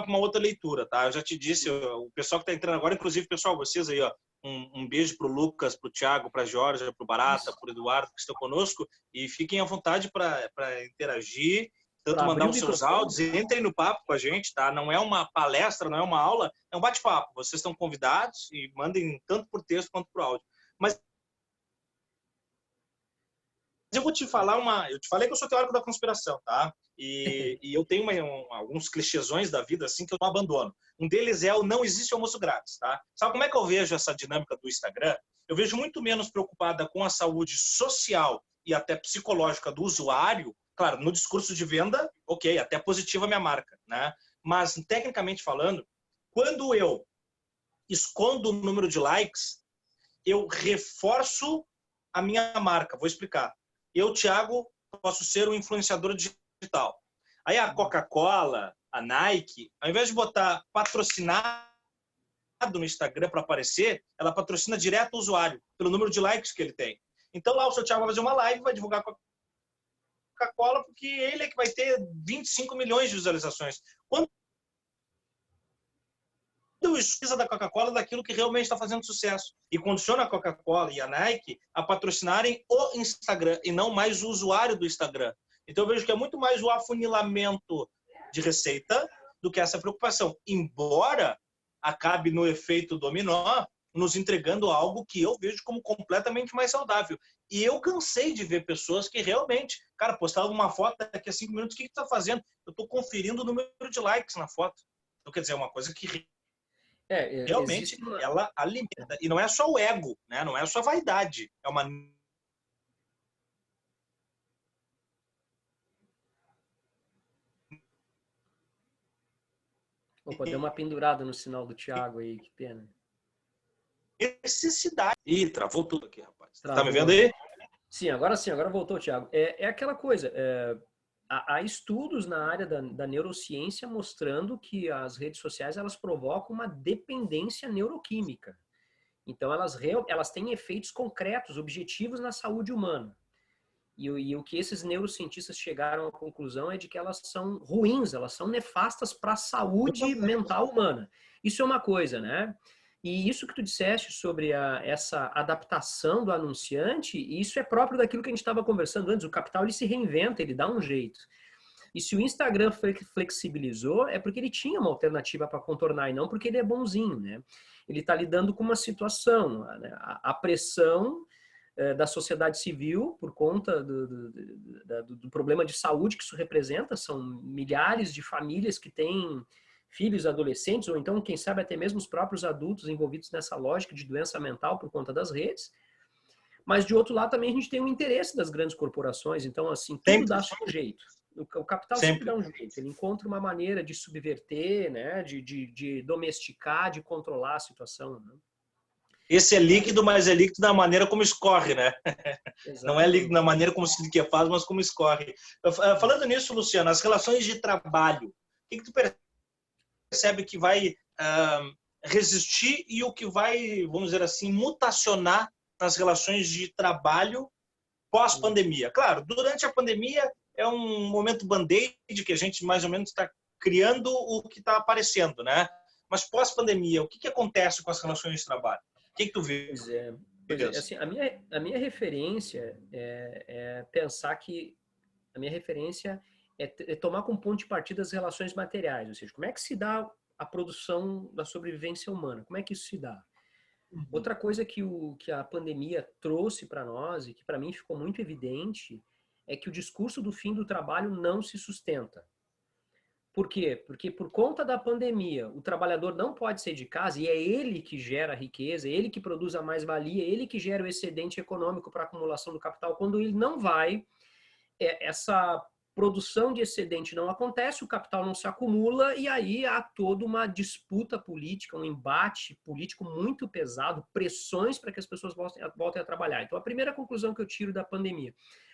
para uma outra leitura, tá? Eu já te disse, o pessoal que está entrando agora, inclusive, pessoal, vocês aí, ó, um beijo para o Lucas, para o Thiago, para a Georgia, para o Barata, para o Eduardo, que estão conosco, e fiquem à vontade para interagir, tanto mandar os seus áudios, entrem no papo com a gente, tá? Não é uma palestra, não é uma aula, é um bate-papo. Vocês estão convidados e mandem tanto por texto quanto por áudio. Mas eu vou te falar eu te falei que eu sou teórico da conspiração, tá? E eu tenho alguns clichêsões da vida assim que eu não abandono. Um deles é o não existe almoço grátis, tá? Sabe como é que eu vejo essa dinâmica do Instagram? Eu vejo muito menos preocupada com a saúde social e até psicológica do usuário. Claro, no discurso de venda, ok, até positiva a minha marca, né? Mas, tecnicamente falando, quando eu escondo o número de likes, eu reforço a minha marca. Vou explicar. Eu, Thiago, posso ser um influenciador digital. Aí a Coca-Cola, a Nike, ao invés de botar patrocinado no Instagram para aparecer, ela patrocina direto o usuário, pelo número de likes que ele tem. Então lá o seu Thiago vai fazer uma live, vai divulgar a Coca-Cola, porque ele é que vai ter 25 milhões de visualizações. Quando precisa da Coca-Cola daquilo que realmente está fazendo sucesso. E condiciona a Coca-Cola e a Nike a patrocinarem o Instagram e não mais o usuário do Instagram. Então eu vejo que é muito mais o afunilamento de receita do que essa preocupação. Embora acabe no efeito dominó, nos entregando algo que eu vejo como completamente mais saudável. E eu cansei de ver pessoas que realmente, cara, postavam uma foto daqui a 5 minutos, o que tu tá fazendo? Eu tô conferindo o número de likes na foto. Então, quer dizer, é uma coisa que realmente ela alimenta. E não é só o ego, né? Não é só a vaidade. É uma...
Opa, deu uma pendurada no sinal do Thiago aí, que pena.
necessidade. Ih, travou tudo aqui, rapaz.
Travou.
Tá me vendo aí?
Sim, agora voltou, Thiago. É aquela coisa, há estudos na área da neurociência mostrando que as redes sociais elas provocam uma dependência neuroquímica. Então, elas têm efeitos concretos, objetivos na saúde humana. E o que esses neurocientistas chegaram à conclusão é de que elas são ruins, elas são nefastas para a saúde mental humana. Isso é uma coisa, né? E isso que tu disseste sobre essa adaptação do anunciante, isso é próprio daquilo que a gente estava conversando antes. O capital ele se reinventa, ele dá um jeito. E se o Instagram flexibilizou, é porque ele tinha uma alternativa para contornar e não porque ele é bonzinho, né? Ele está lidando com uma situação, né? A pressão da sociedade civil por conta do problema de saúde que isso representa. São milhares de famílias que têm filhos adolescentes, ou então, quem sabe, até mesmo os próprios adultos envolvidos nessa lógica de doença mental por conta das redes. Mas, de outro lado, também a gente tem o interesse das grandes corporações. Então, assim, tudo dá um jeito. O capital sempre dá um jeito. Ele encontra uma maneira de subverter, né? De domesticar, de controlar a situação, né?
Esse é líquido, mas é líquido da maneira como escorre, né? Exatamente. Não é líquido da maneira como se faz, mas como escorre. Falando nisso, Luciano, as relações de trabalho, o que tu percebe que vai resistir e o que vai, vamos dizer assim, mutacionar nas relações de trabalho pós-pandemia? Claro, durante a pandemia é um momento band-aid que a gente mais ou menos está criando o que está aparecendo, né? Mas pós-pandemia, o que acontece com as relações de trabalho? O que tu vê?
Pois é, assim, a minha referência é pensar que a minha referência é tomar como ponto de partida as relações materiais, ou seja, como é que se dá a produção da sobrevivência humana, como é que isso se dá? Outra coisa que a pandemia trouxe para nós e que para mim ficou muito evidente é que o discurso do fim do trabalho não se sustenta. Por quê? Porque por conta da pandemia, o trabalhador não pode sair de casa e é ele que gera a riqueza, é ele que produz a mais-valia, é ele que gera o excedente econômico para a acumulação do capital. Quando ele não vai, essa produção de excedente não acontece, o capital não se acumula e aí há toda uma disputa política, um embate político muito pesado, pressões para que as pessoas voltem a trabalhar. Então, a primeira conclusão que eu tiro da pandemia,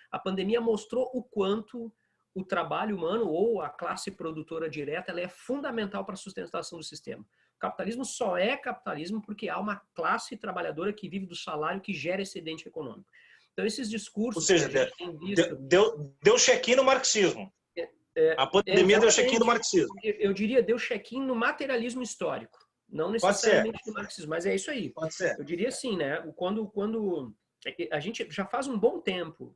a pandemia mostrou o quanto o trabalho humano ou a classe produtora direta ela é fundamental para a sustentação do sistema. O capitalismo só é capitalismo porque há uma classe trabalhadora que vive do salário que gera excedente econômico. Então, esses discursos...
Ou seja, deu check-in no marxismo. A pandemia deu check-in no marxismo.
Eu diria deu check-in no materialismo histórico. Não necessariamente no marxismo, mas é isso aí.
Pode ser.
Eu diria assim, né? Quando a gente já faz um bom tempo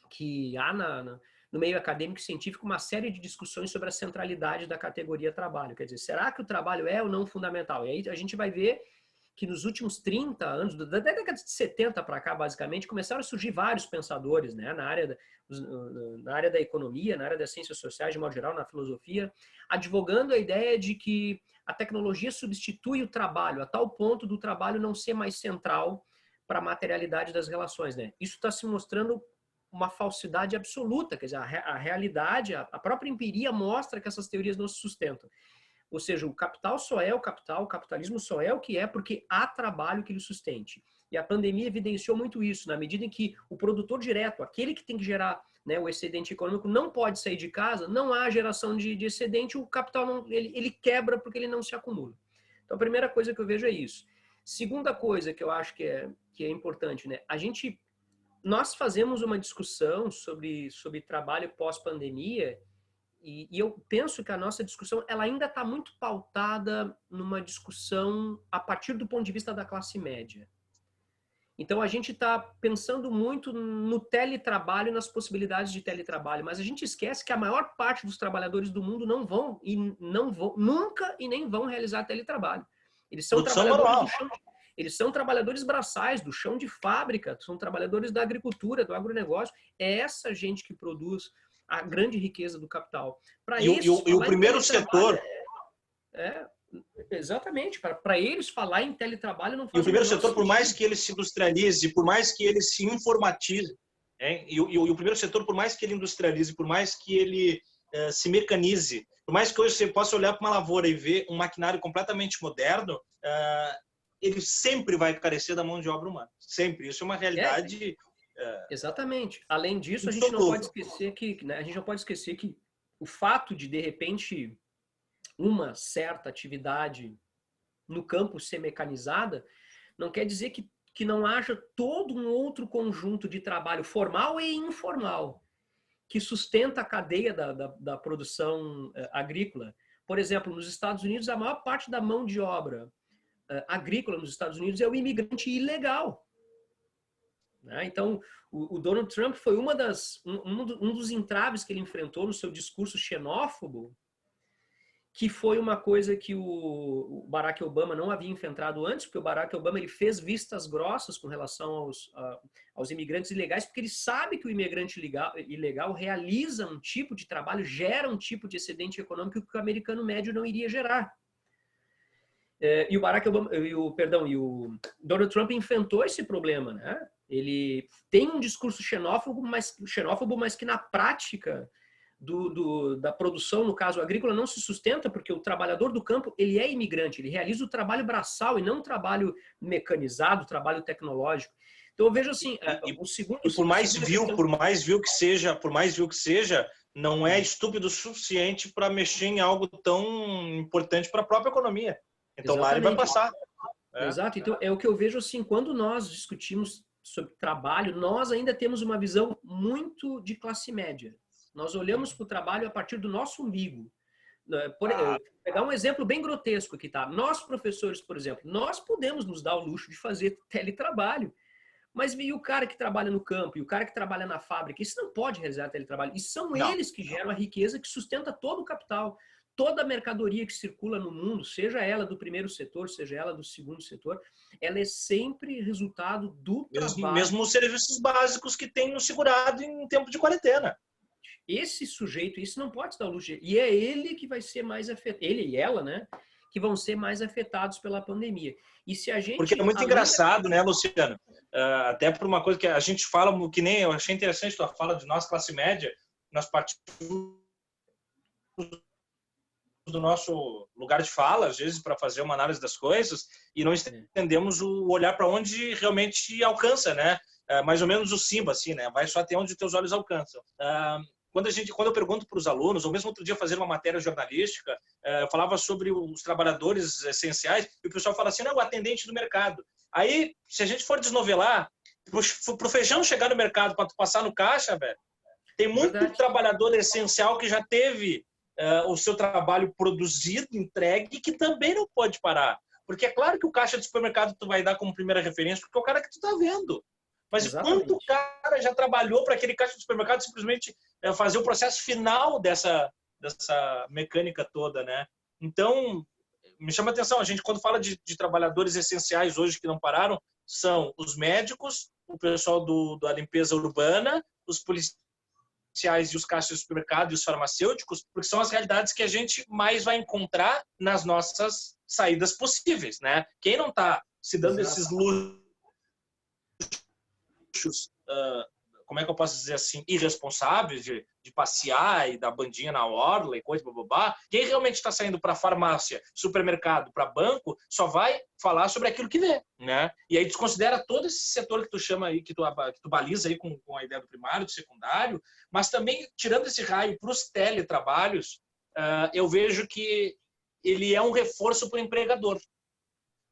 que há no meio acadêmico e científico uma série de discussões sobre a centralidade da categoria trabalho. Quer dizer, será que o trabalho é ou não fundamental? E aí a gente vai ver que nos últimos 30 anos, da década de 70 para cá, basicamente, começaram a surgir vários pensadores, né, na área da economia, na área das ciências sociais, de modo geral, na filosofia, advogando a ideia de que a tecnologia substitui o trabalho, a tal ponto do trabalho não ser mais central para a materialidade das relações, né? Isso está se mostrando uma falsidade absoluta, quer dizer, a realidade, a própria empiria mostra que essas teorias não se sustentam. Ou seja, o capital só é o capital, o capitalismo só é o que é porque há trabalho que ele sustente. E a pandemia evidenciou muito isso, na medida em que o produtor direto, aquele que tem que gerar, né, o excedente econômico, não pode sair de casa, não há geração de excedente, o capital não, ele quebra porque ele não se acumula. Então, a primeira coisa que eu vejo é isso. Segunda coisa que eu acho que é importante, né, nós fazemos uma discussão sobre trabalho pós-pandemia e eu penso que a nossa discussão ela ainda está muito pautada numa discussão a partir do ponto de vista da classe média. Então, a gente está pensando muito no teletrabalho, nas possibilidades de teletrabalho, mas a gente esquece que a maior parte dos trabalhadores do mundo não vão nunca e nem vão realizar teletrabalho. Eles são trabalhadores do chão. Eles são trabalhadores braçais, do chão de fábrica, são trabalhadores da agricultura, do agronegócio. É essa gente que produz a grande riqueza do capital.
E o primeiro setor...
Exatamente. Para eles falar em teletrabalho não faz
E o primeiro setor,
sentido.
por mais que ele se industrialize, por mais que ele se informatize, e o primeiro setor, por mais que ele industrialize, por mais que ele se mecanize, por mais que hoje você possa olhar para uma lavoura e ver um maquinário completamente moderno, ele sempre vai carecer da mão de obra humana. Sempre. Isso é uma realidade.
Exatamente. Além disso, a gente não pode esquecer que, né, a gente não pode esquecer que o fato de repente, uma certa atividade no campo ser mecanizada, não quer dizer que não haja todo um outro conjunto de trabalho formal e informal que sustenta a cadeia da produção agrícola. Por exemplo, nos Estados Unidos, a maior parte da mão de obra agrícola nos Estados Unidos é o imigrante ilegal. Né? Então, o Donald Trump foi um dos entraves que ele enfrentou no seu discurso xenófobo, que foi uma coisa que o Barack Obama não havia enfrentado antes, porque o Barack Obama ele fez vistas grossas com relação aos imigrantes ilegais, porque ele sabe que o imigrante ilegal realiza um tipo de trabalho, gera um tipo de excedente econômico que o americano médio não iria gerar. E o Barack Obama, o Donald Trump enfrentou esse problema, né? Ele tem um discurso xenófobo, mas que na prática da produção, no caso agrícola, não se sustenta, porque o trabalhador do campo ele é imigrante, ele realiza o trabalho braçal e não o trabalho mecanizado, o trabalho tecnológico. Então eu vejo assim, o segundo... E
por mais vil que seja, não é estúpido o suficiente para mexer em algo tão importante para a própria economia. Então lá ele vai passar.
Exato. Então é o que eu vejo assim, quando nós discutimos sobre trabalho, nós ainda temos uma visão muito de classe média. Nós olhamos para o trabalho a partir do nosso umbigo. Vou pegar um exemplo bem grotesco aqui, tá? Nós, professores, por exemplo, nós podemos nos dar o luxo de fazer teletrabalho. Mas e o cara que trabalha no campo, e o cara que trabalha na fábrica, isso não pode realizar teletrabalho. E são eles que geram a riqueza que sustenta todo o capital. Toda a mercadoria que circula no mundo, seja ela do primeiro setor, seja ela do segundo setor, ela é sempre resultado do trabalho.
Mesmo os serviços básicos que tem no segurado em tempo de quarentena.
Esse sujeito, isso não pode se dar o luxo. E é ele que vai ser mais afetado, ele e ela, né? Que vão ser mais afetados pela pandemia. E se a gente...
Porque é muito engraçado, né, Luciano? Até por uma coisa que a gente fala, que nem eu achei interessante a fala de nós, classe média, nós partimos do nosso lugar de fala, às vezes, para fazer uma análise das coisas, e não entendemos o olhar para onde realmente alcança, né? Mais ou menos o Simba, assim, né? Vai só até onde os teus olhos alcançam. Quando eu pergunto para os alunos, ou mesmo outro dia fazer uma matéria jornalística, eu falava sobre os trabalhadores essenciais, e o pessoal fala assim, não, o atendente do mercado. Aí, se a gente for desnovelar, pro feijão chegar no mercado para tu passar no caixa, velho, tem muito trabalhador essencial que já teve o seu trabalho produzido, entregue, que também não pode parar. Porque é claro que o caixa do supermercado tu vai dar como primeira referência, porque é o cara que tu tá vendo. Mas quanto cara já trabalhou para aquele caixa do supermercado simplesmente fazer o processo final dessa mecânica toda, né? Então, me chama a atenção, a gente quando fala de trabalhadores essenciais hoje que não pararam, são os médicos, o pessoal da limpeza urbana, os policiais e os caixas de supermercado e os farmacêuticos, porque são as realidades que a gente mais vai encontrar nas nossas saídas possíveis, né? Quem não está se dando esses luxos, como é que eu posso dizer assim, irresponsáveis de passear e dar bandinha na orla e coisa bababá, quem realmente está saindo para farmácia, supermercado, para banco, só vai falar sobre aquilo que vê, né? E aí desconsidera todo esse setor que tu chama aí, que tu baliza aí com a ideia do primário, do secundário, mas também, tirando esse raio para os teletrabalhos, eu vejo que ele é um reforço para o empregador.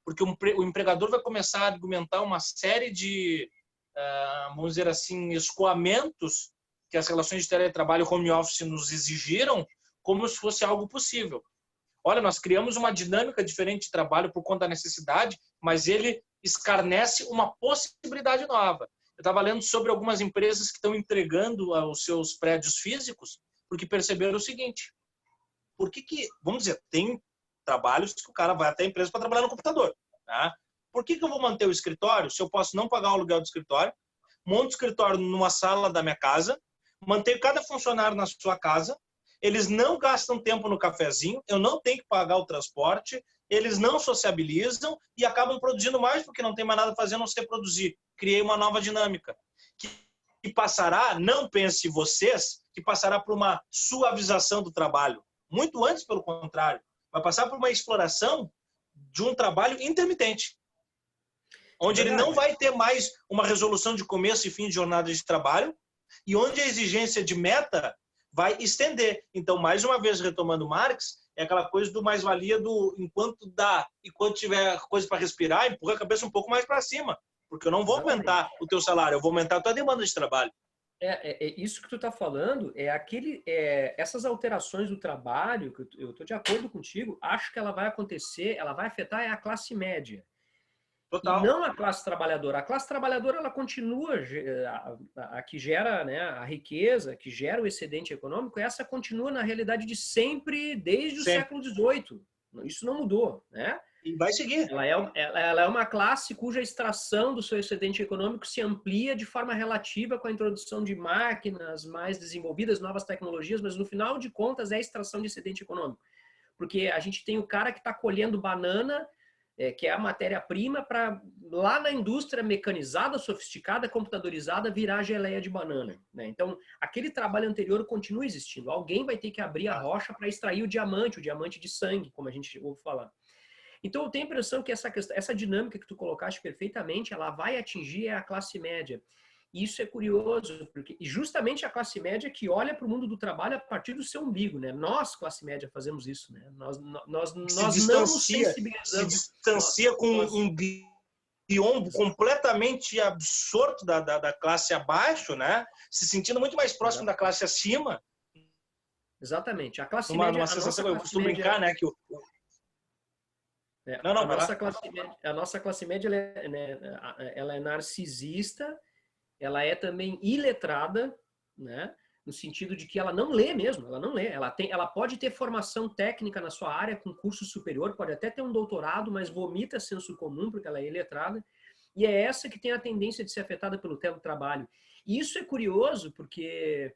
Porque o empregador vai começar a argumentar uma série de vamos dizer assim, escoamentos que as relações de teletrabalho home office nos exigiram, como se fosse algo possível. Olha, nós criamos uma dinâmica diferente de trabalho por conta da necessidade, mas ele escarnece uma possibilidade nova. Eu estava lendo sobre algumas empresas que estão entregando os seus prédios físicos porque perceberam o seguinte, vamos dizer, tem trabalhos que o cara vai até a empresa para trabalhar no computador, tá? Por que eu vou manter o escritório se eu posso não pagar o aluguel do escritório, monto o escritório numa sala da minha casa, mantenho cada funcionário na sua casa, eles não gastam tempo no cafezinho, eu não tenho que pagar o transporte, eles não sociabilizam e acabam produzindo mais porque não tem mais nada a fazer a não ser produzir. Criei uma nova dinâmica que passará, não pense vocês, que passará por uma suavização do trabalho. Muito antes, pelo contrário. Vai passar por uma exploração de um trabalho intermitente, onde ele não vai ter mais uma resolução de começo e fim de jornada de trabalho e onde a exigência de meta vai estender. Então, mais uma vez, retomando Marx, é aquela coisa do mais-valia do enquanto dá e quando tiver coisa para respirar, empurra a cabeça um pouco mais para cima, porque eu não vou aumentar o teu salário, eu vou aumentar a tua demanda de trabalho.
Isso que tu está falando, essas alterações do trabalho, que eu estou de acordo contigo, acho que ela vai acontecer, ela vai afetar a classe média. Total. E não a classe trabalhadora. A classe trabalhadora, ela continua, a que gera, né, a riqueza, que gera o excedente econômico, essa continua na realidade de sempre, desde o século XVIII. Isso não mudou, né?
E vai seguir.
Ela é uma classe cuja extração do seu excedente econômico se amplia de forma relativa com a introdução de máquinas mais desenvolvidas, novas tecnologias, mas no final de contas é a extração de excedente econômico. Porque a gente tem o cara que está colhendo banana, que é a matéria-prima, para lá na indústria mecanizada, sofisticada, computadorizada, virar geleia de banana, né? Então, aquele trabalho anterior continua existindo. Alguém vai ter que abrir a rocha para extrair o diamante de sangue, como a gente ouve falar. Então, eu tenho a impressão que essa dinâmica que tu colocaste perfeitamente, ela vai atingir a classe média. E isso é curioso, porque justamente a classe média que olha para o mundo do trabalho a partir do seu umbigo, né? Nós, classe média, fazemos isso, né? Nós não nos sensibilizamos.
Se distancia com um biombo completamente absorto da classe abaixo, né? Se sentindo muito mais próximo da classe acima.
Exatamente. A classe média...
Uma sensação, eu costumo brincar, né? Que
a nossa classe média ela é narcisista, ela é também iletrada, né? No sentido de que ela não lê mesmo, ela não lê. Ela pode ter formação técnica na sua área, com curso superior, pode até ter um doutorado, mas vomita senso comum, porque ela é iletrada. E é essa que tem a tendência de ser afetada pelo teletrabalho. E isso é curioso, porque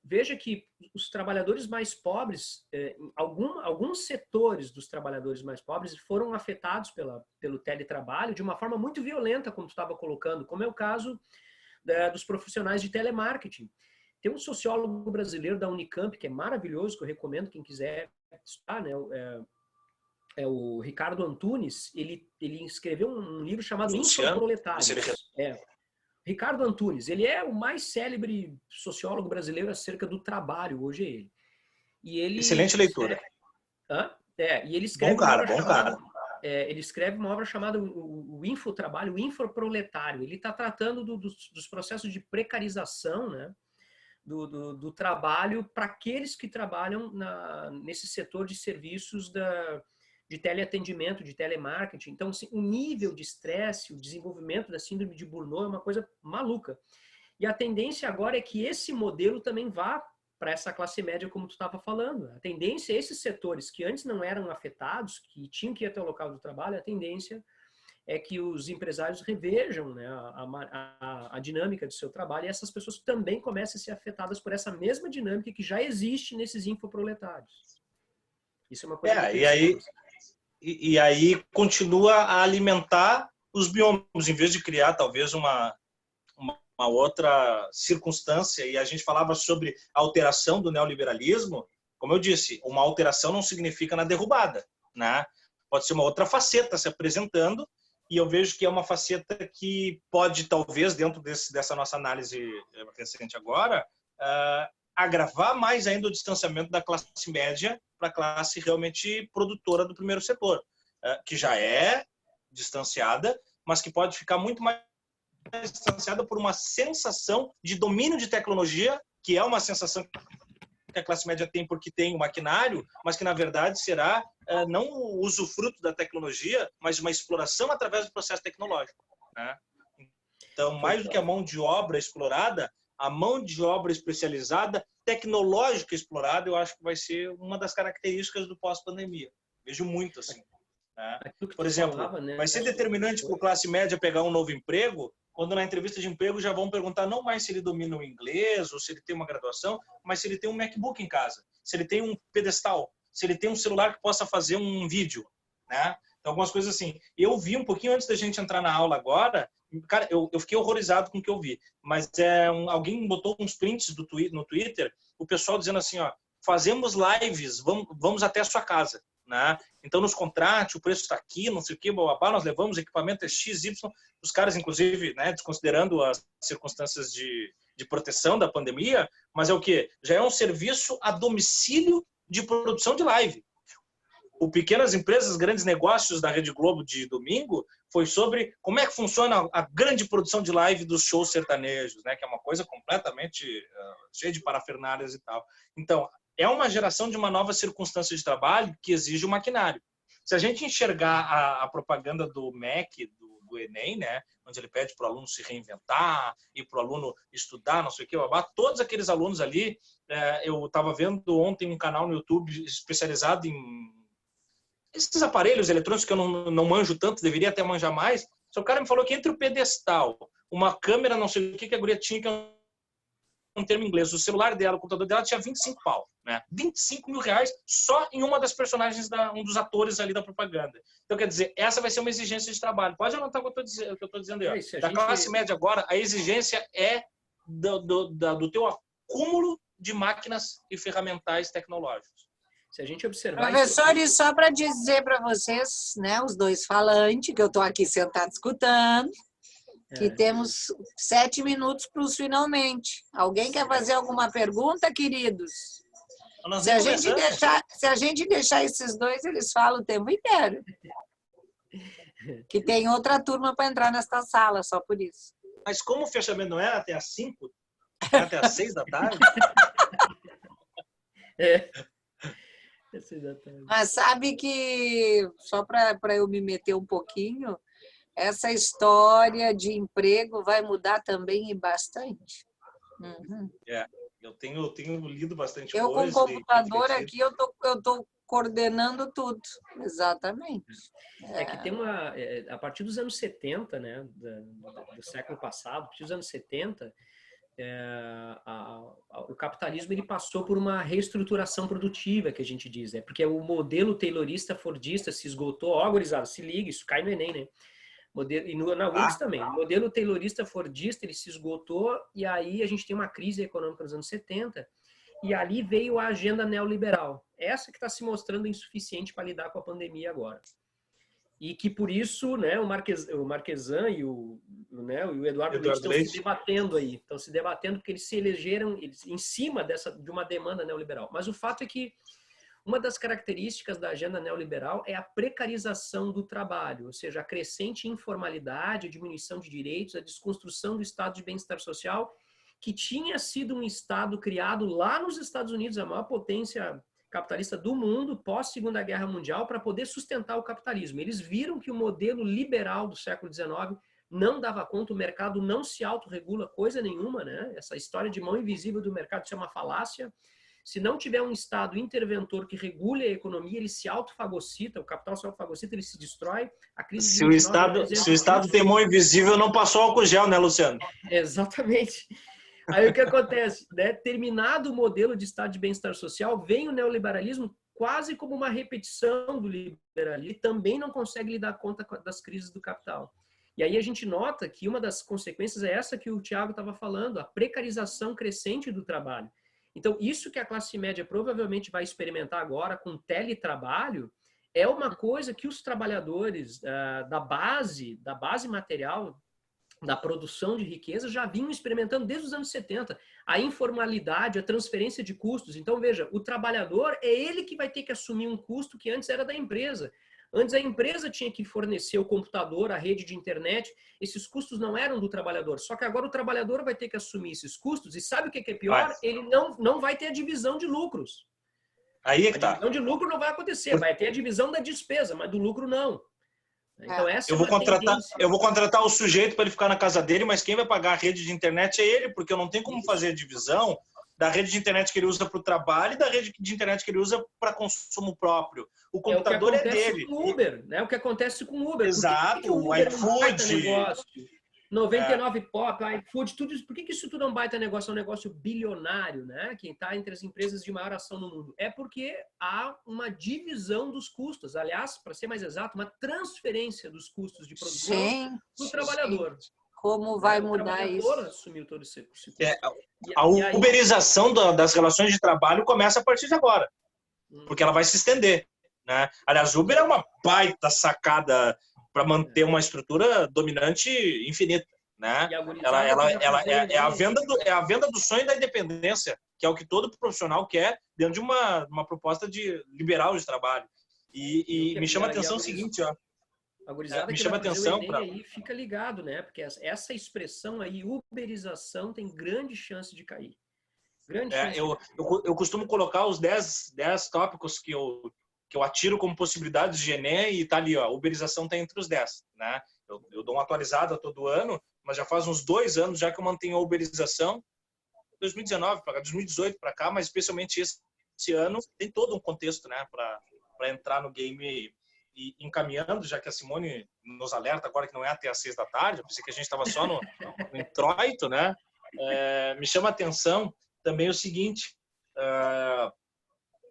veja que os trabalhadores mais pobres, alguns setores dos trabalhadores mais pobres foram afetados pelo teletrabalho de uma forma muito violenta, como tu estava colocando, como é o caso dos profissionais de telemarketing. Tem um sociólogo brasileiro da Unicamp, que é maravilhoso, que eu recomendo quem quiser estudar, né? O Ricardo Antunes. Ele escreveu um livro chamado Infoproletários. Ricardo Antunes, ele é o mais célebre sociólogo brasileiro acerca do trabalho, hoje é ele. E ele
excelente leitura.
E ele escreve
bom cara.
Ele escreve uma obra chamada o Infotrabalho, o Infoproletário. Ele está tratando dos processos de precarização, né, do trabalho para aqueles que trabalham nesse setor de serviços de teleatendimento, de telemarketing. Então, assim, o nível de estresse, o desenvolvimento da síndrome de Burnout é uma coisa maluca. E a tendência agora é que esse modelo também vá para essa classe média, como tu estava falando. A tendência é esses setores que antes não eram afetados, que tinham que ir até o local do trabalho, a tendência é que os empresários revejam, né, a dinâmica do seu trabalho, e essas pessoas também comecem a ser afetadas por essa mesma dinâmica que já existe nesses infoproletários. Isso é uma coisa
E aí continua a alimentar os biomas, em vez de criar talvez uma outra circunstância. E a gente falava sobre a alteração do neoliberalismo. Como eu disse, uma alteração não significa na derrubada, né? Pode ser uma outra faceta se apresentando, e eu vejo que é uma faceta que pode, talvez, dentro dessa nossa análise recente agora, agravar mais ainda o distanciamento da classe média para a classe realmente produtora do primeiro setor, que já é distanciada, mas que pode ficar muito mais distanciada por uma sensação de domínio de tecnologia, que é uma sensação que a classe média tem porque tem o maquinário, mas que na verdade será não o usufruto da tecnologia, mas uma exploração através do processo tecnológico, né? Então, mais do que a mão de obra explorada, a mão de obra especializada, tecnológica explorada, eu acho que vai ser uma das características do pós-pandemia. Vejo muito assim. Né? Por exemplo, vai ser determinante para a classe média pegar um novo emprego quando na entrevista de emprego já vão perguntar não mais se ele domina o inglês ou se ele tem uma graduação, mas se ele tem um MacBook em casa, se ele tem um pedestal, se ele tem um celular que possa fazer um vídeo, né? Então, algumas coisas assim. Eu vi um pouquinho antes da gente entrar na aula agora, cara, eu fiquei horrorizado com o que eu vi, mas alguém botou uns prints no Twitter, o pessoal dizendo assim, ó, fazemos lives, vamos até a sua casa, né? Então nos contrate, o preço está aqui, não sei o que, nós levamos equipamento XY, os caras inclusive, né, desconsiderando as circunstâncias de proteção da pandemia, mas é o que? Já é um serviço a domicílio de produção de live. O Pequenas Empresas, Grandes Negócios da Rede Globo de domingo foi sobre como é que funciona a grande produção de live dos shows sertanejos, né? Que é uma coisa completamente cheia de parafernálias e tal. Então, é uma geração de uma nova circunstância de trabalho que exige o maquinário. Se a gente enxergar a propaganda do MEC, do Enem, né? Onde ele pede para o aluno se reinventar e para o aluno estudar, não sei o que, todos aqueles alunos ali, eu estava vendo ontem um canal no YouTube especializado em esses aparelhos eletrônicos que eu não manjo tanto, deveria até manjar mais. Só o cara me falou que entre o pedestal, uma câmera, não sei o que a guria tinha, que é um termo em inglês, o celular dela, o computador dela tinha 25 pau, né? 25 mil reais só em uma das personagens, um dos atores ali da propaganda. Então, quer dizer, essa vai ser uma exigência de trabalho. Pode anotar o que eu estou dizendo aí. Da classe média agora, a exigência é do teu acúmulo de máquinas e ferramentais tecnológicos.
Se a gente observar...
Professores, só para dizer para vocês, né, os dois falantes, que eu estou aqui sentado escutando, que temos 7 minutos para os finalmente. Alguém quer fazer alguma pergunta, queridos? Se a gente deixar esses dois, eles falam o tempo inteiro. Que tem outra turma para entrar nesta sala, só por isso.
Mas como o fechamento não é até às 5, é até às 6 da tarde...
Mas sabe que, só para eu me meter um pouquinho, essa história de emprego vai mudar também e bastante. Uhum.
Eu tenho lido bastante
coisa. Eu com o computador aqui, eu tô coordenando tudo. Exatamente.
Que tem a partir dos anos 70, né, do século passado, a partir dos anos 70, o capitalismo ele passou por uma reestruturação produtiva, que a gente diz, né? Porque o modelo taylorista fordista se esgotou. Gurizada, se liga, isso cai no Enem, né? E na UFRGS também. O modelo taylorista fordista ele se esgotou e aí a gente tem uma crise econômica nos anos 70 e ali veio a agenda neoliberal. Essa que está se mostrando insuficiente para lidar com a pandemia agora. E que por isso, né, o Marquesan e o Eduardo Leite estão se debatendo aí. Estão se debatendo porque eles se elegeram em cima de uma demanda neoliberal. Mas o fato é que uma das características da agenda neoliberal é a precarização do trabalho, ou seja, a crescente informalidade, a diminuição de direitos, a desconstrução do estado de bem-estar social, que tinha sido um estado criado lá nos Estados Unidos, a maior potência capitalista do mundo, pós-Segunda Guerra Mundial, para poder sustentar o capitalismo. Eles viram que o modelo liberal do século XIX não dava conta, o mercado não se autorregula coisa nenhuma, né? Essa história de mão invisível do mercado, isso é uma falácia. Se não tiver um Estado interventor que regule a economia, ele se autofagocita, o capital se autofagocita, ele se destrói. A crise
se o Estado tem mão invisível, não passou álcool gel, né, Luciano?
Exatamente. Aí o que acontece? Né? Terminado o modelo de Estado de bem-estar social, vem o neoliberalismo quase como uma repetição do liberalismo e também não consegue lidar conta das crises do capital. E aí a gente nota que uma das consequências é essa que o Thiago estava falando, a precarização crescente do trabalho. Então, isso que a classe média provavelmente vai experimentar agora com teletrabalho é uma coisa que os trabalhadores da base material, da produção de riqueza, já vinham experimentando desde os anos 70. A informalidade, a transferência de custos. Então, veja, o trabalhador é ele que vai ter que assumir um custo que antes era da empresa. Antes a empresa tinha que fornecer o computador, a rede de internet, esses custos não eram do trabalhador, só que agora o trabalhador vai ter que assumir esses custos e sabe o que é pior? Ele não vai ter a divisão de lucros.
Aí é que tá.
A divisão de lucro não vai acontecer, vai ter a divisão da despesa, mas do lucro não. Então, essa
eu vou contratar o sujeito para ele ficar na casa dele, mas quem vai pagar a rede de internet é ele, porque eu não tenho como fazer a divisão da rede de internet que ele usa para o trabalho e da rede de internet que ele usa para consumo próprio. O computador é dele.
Com o Uber, né? O que acontece com o Uber.
Exato, o iFood.
99 Pop, iFood, tudo isso. Por que isso tudo é um baita negócio? É um negócio bilionário, né? Quem está entre as empresas de maior ação no mundo. É porque há uma divisão dos custos. Aliás, para ser mais exato, uma transferência dos custos de produção para o trabalhador.
Como vai mudar isso?
O trabalhador assumiu todo esse custo.
A uberização das relações de trabalho começa a partir de agora. Porque ela vai se estender, né? Aliás, Uber é uma baita sacada para manter uma estrutura dominante infinita, né? Ela é a venda do sonho da independência, que é o que todo profissional quer dentro de uma proposta de liberal de trabalho. E me chama a atenção o seguinte, ó.
Me chama a atenção aí fica ligado, né? Porque essa expressão aí, uberização, tem grande chance de cair.
Eu costumo colocar os 10 tópicos que eu atiro como possibilidades de Enem e tá ali, ó, uberização tá entre os 10, né? Eu dou uma atualizada todo ano, mas já faz uns 2 anos já que eu mantenho a uberização, 2019 para 2018 para cá, mas especialmente esse ano tem todo um contexto, né, para entrar no game e encaminhando, já que a Simone nos alerta agora que não é até às 6 da tarde, eu pensei que a gente estava só no introito, né? Me chama a atenção também o seguinte,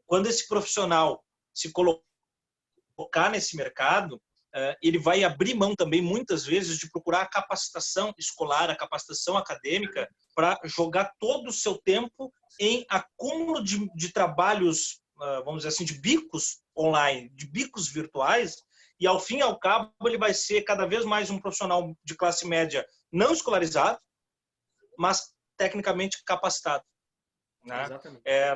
quando esse profissional se colocar nesse mercado, ele vai abrir mão também, muitas vezes, de procurar a capacitação escolar, a capacitação acadêmica, para jogar todo o seu tempo em acúmulo de trabalhos, vamos dizer assim, de bicos online, de bicos virtuais, e ao fim e ao cabo ele vai ser cada vez mais um profissional de classe média não escolarizado, mas tecnicamente capacitado. Né?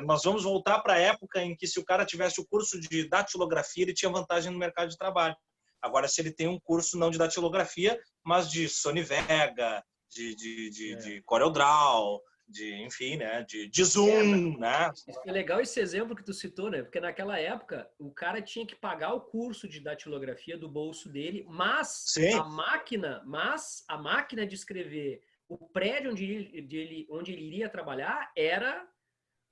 Nós vamos voltar para a época em que se o cara tivesse o curso de datilografia, ele tinha vantagem no mercado de trabalho. Agora, se ele tem um curso não de datilografia, mas de Sony Vega, de CorelDRAW, enfim, né? de Zoom, né?
É legal esse exemplo que tu citou, né? Porque naquela época o cara tinha que pagar o curso de datilografia do bolso dele, mas a máquina de escrever o prédio onde ele iria trabalhar era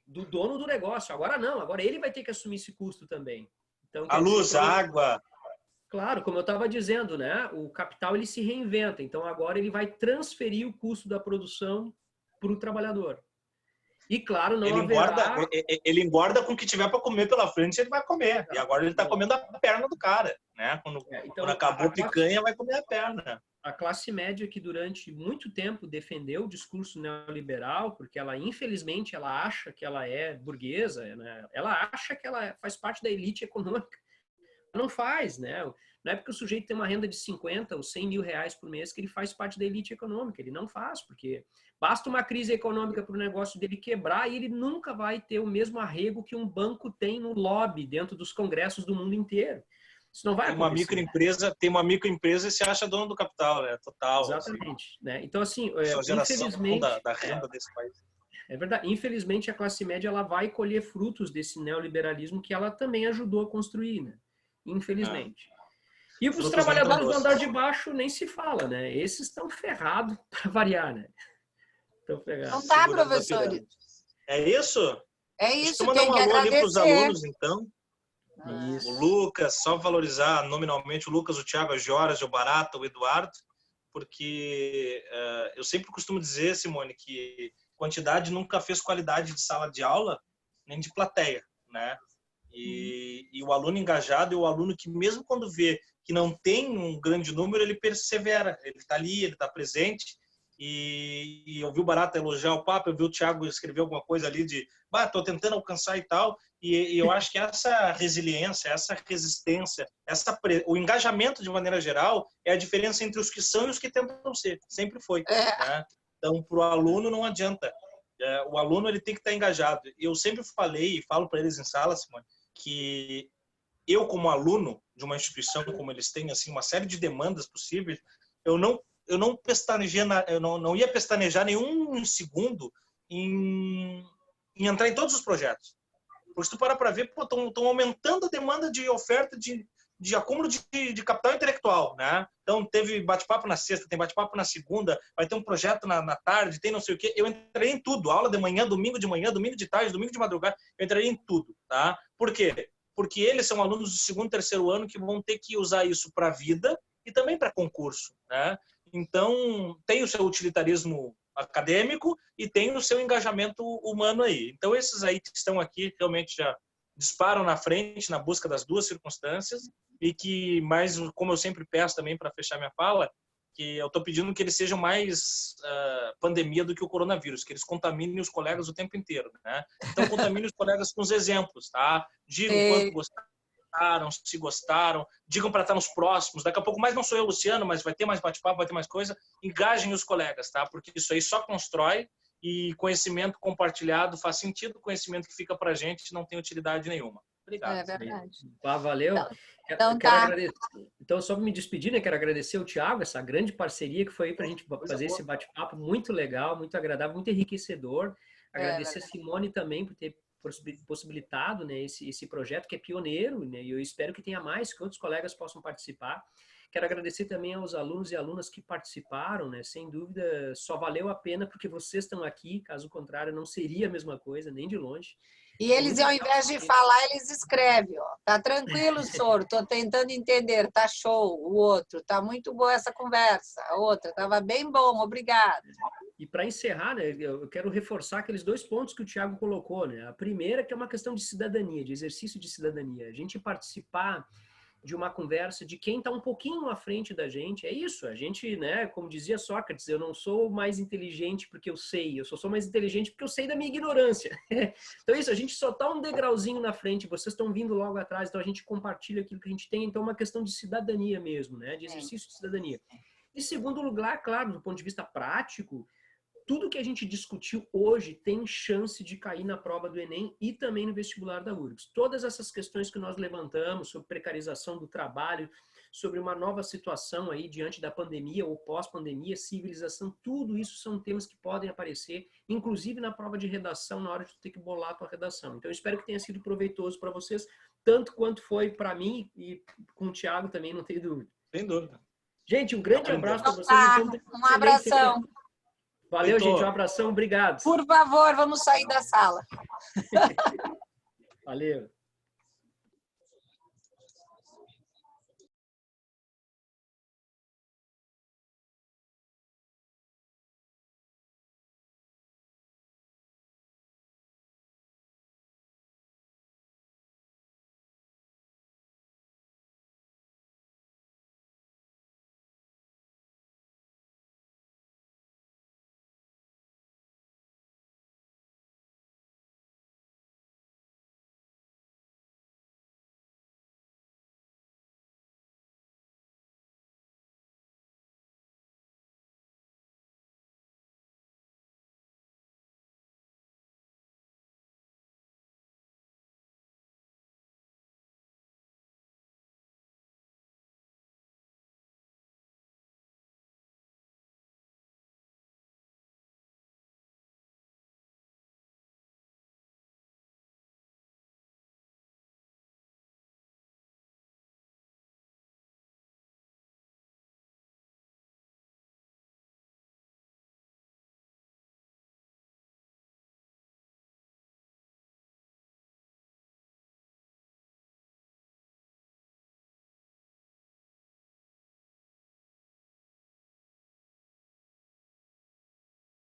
do dono do negócio. Agora não, agora ele vai ter que assumir esse custo também. Então,
a luz, a água.
Claro, como eu estava dizendo, né? O capital ele se reinventa. Então agora ele vai transferir o custo da produção para o trabalhador. E claro, não
ele engorda com o que tiver para comer pela frente, ele vai comer. E agora ele está comendo a perna do cara, né? Quando acabou a picanha, vai comer a perna.
A classe média que durante muito tempo defendeu o discurso neoliberal, porque ela, infelizmente, ela acha que ela é burguesa, né? Ela acha que ela faz parte da elite econômica. Não faz, né? Não é porque o sujeito tem uma renda de 50 ou 100 mil reais por mês que ele faz parte da elite econômica. Ele não faz, porque basta uma crise econômica para o negócio dele quebrar e ele nunca vai ter o mesmo arrego que um banco tem no lobby dentro dos congressos do mundo inteiro. Isso não vai acontecer.
Tem uma microempresa e se acha dono do capital, né? Total.
Exatamente.
Assim.
Né? Então, assim,
infelizmente... da renda desse país.
É verdade. Infelizmente, a classe média ela vai colher frutos desse neoliberalismo que ela também ajudou a construir, né? Infelizmente. E para os trabalhadores do andar de baixo nem se fala, né? Esses estão ferrados para variar, né? Estão ferrados.
Não tá, professor.
É isso?
É isso,
tem que agradecer. Para os alunos, então.
Isso.
O Lucas, só valorizar nominalmente o Lucas, o Thiago, a Jorge, o Barata, o Eduardo, porque eu sempre costumo dizer, Simone, que quantidade nunca fez qualidade de sala de aula, nem de plateia, né? E o aluno engajado é o aluno que, mesmo quando vê que não tem um grande número, ele persevera, ele está ali, ele está presente. E eu vi o Barata elogiar o papo, eu vi o Thiago escrever alguma coisa ali de estou tentando alcançar e tal. E eu acho que essa resiliência, essa resistência, o engajamento de maneira geral é a diferença entre os que são e os que tentam ser. Sempre foi. Né? Então, para o aluno não adianta. O aluno ele tem que estar engajado. Eu sempre falei e falo para eles em sala, Simone, que eu, como aluno de uma instituição como eles têm, assim, uma série de demandas possíveis, eu não ia pestanejar nenhum segundo em entrar em todos os projetos. Porque se tu parar para ver, estão aumentando a demanda de oferta de acúmulo de capital intelectual, né? Então, teve bate-papo na sexta, tem bate-papo na segunda, vai ter um projeto na tarde, tem não sei o quê. Eu entrei em tudo. Aula de manhã, domingo de tarde, domingo de madrugada. Eu entrei em tudo, tá? Por quê? Porque eles são alunos do segundo, terceiro ano que vão ter que usar isso para a vida e também para concurso, né? Então, tem o seu utilitarismo acadêmico e tem o seu engajamento humano aí. Então, esses aí que estão aqui realmente já disparam na frente na busca das duas circunstâncias e que, mais, como eu sempre peço também para fechar minha fala, que eu estou pedindo que eles sejam mais pandemia do que o coronavírus, que eles contaminem os colegas o tempo inteiro, né? Então, contaminem os colegas com os exemplos, tá? Digam quanto gostaram, se gostaram, digam para estar nos próximos. Daqui a pouco, mais não sou eu, Luciano, mas vai ter mais bate-papo, vai ter mais coisa. Engajem os colegas, tá? Porque isso aí só constrói e conhecimento compartilhado faz sentido, conhecimento que fica para a gente não tem utilidade nenhuma. Obrigado.
É verdade.
Valeu.
Então,
quero agradecer. Então, só para me despedir, né? Quero agradecer ao Thiago, essa grande parceria que foi aí para a gente fazer esse bate-papo muito legal, muito agradável, muito enriquecedor. Agradecer a Simone também por ter possibilitado, né, esse projeto que é pioneiro, né? E eu espero que tenha mais, que outros colegas possam participar. Quero agradecer também aos alunos e alunas que participaram, né? Sem dúvida, só valeu a pena porque vocês estão aqui, caso contrário, não seria a mesma coisa, nem de longe.
E eles, ao invés de falar, eles escrevem, ó. Tá tranquilo, Soro, tô tentando entender, tá show. O outro, tá muito boa essa conversa. A outra, tava bem bom, obrigado.
E para encerrar, né, eu quero reforçar aqueles 2 pontos que o Thiago colocou, né? A primeira que é uma questão de cidadania, de exercício de cidadania. A gente participar de uma conversa de quem está um pouquinho à frente da gente, é isso, a gente, né, como dizia Sócrates, eu não sou mais inteligente porque eu sei, eu só sou mais inteligente porque eu sei da minha ignorância. Então é isso, a gente só está um degrauzinho na frente, vocês estão vindo logo atrás, então a gente compartilha aquilo que a gente tem, então é uma questão de cidadania mesmo, né, de exercício de cidadania. E segundo lugar, claro, do ponto de vista prático, tudo que a gente discutiu hoje tem chance de cair na prova do Enem e também no vestibular da URGS. Todas essas questões que nós levantamos sobre precarização do trabalho, sobre uma nova situação aí diante da pandemia ou pós-pandemia, civilização, tudo isso são temas que podem aparecer, inclusive na prova de redação, na hora de ter que bolar a tua redação. Então, eu espero que tenha sido proveitoso para vocês, tanto quanto foi para mim e com o Thiago também, não tenho dúvida.
Sem dúvida.
Gente, um grande abraço para vocês.
Um abração.
Valeu, gente. Um abração. Obrigado.
Por favor, vamos sair da sala.
Valeu.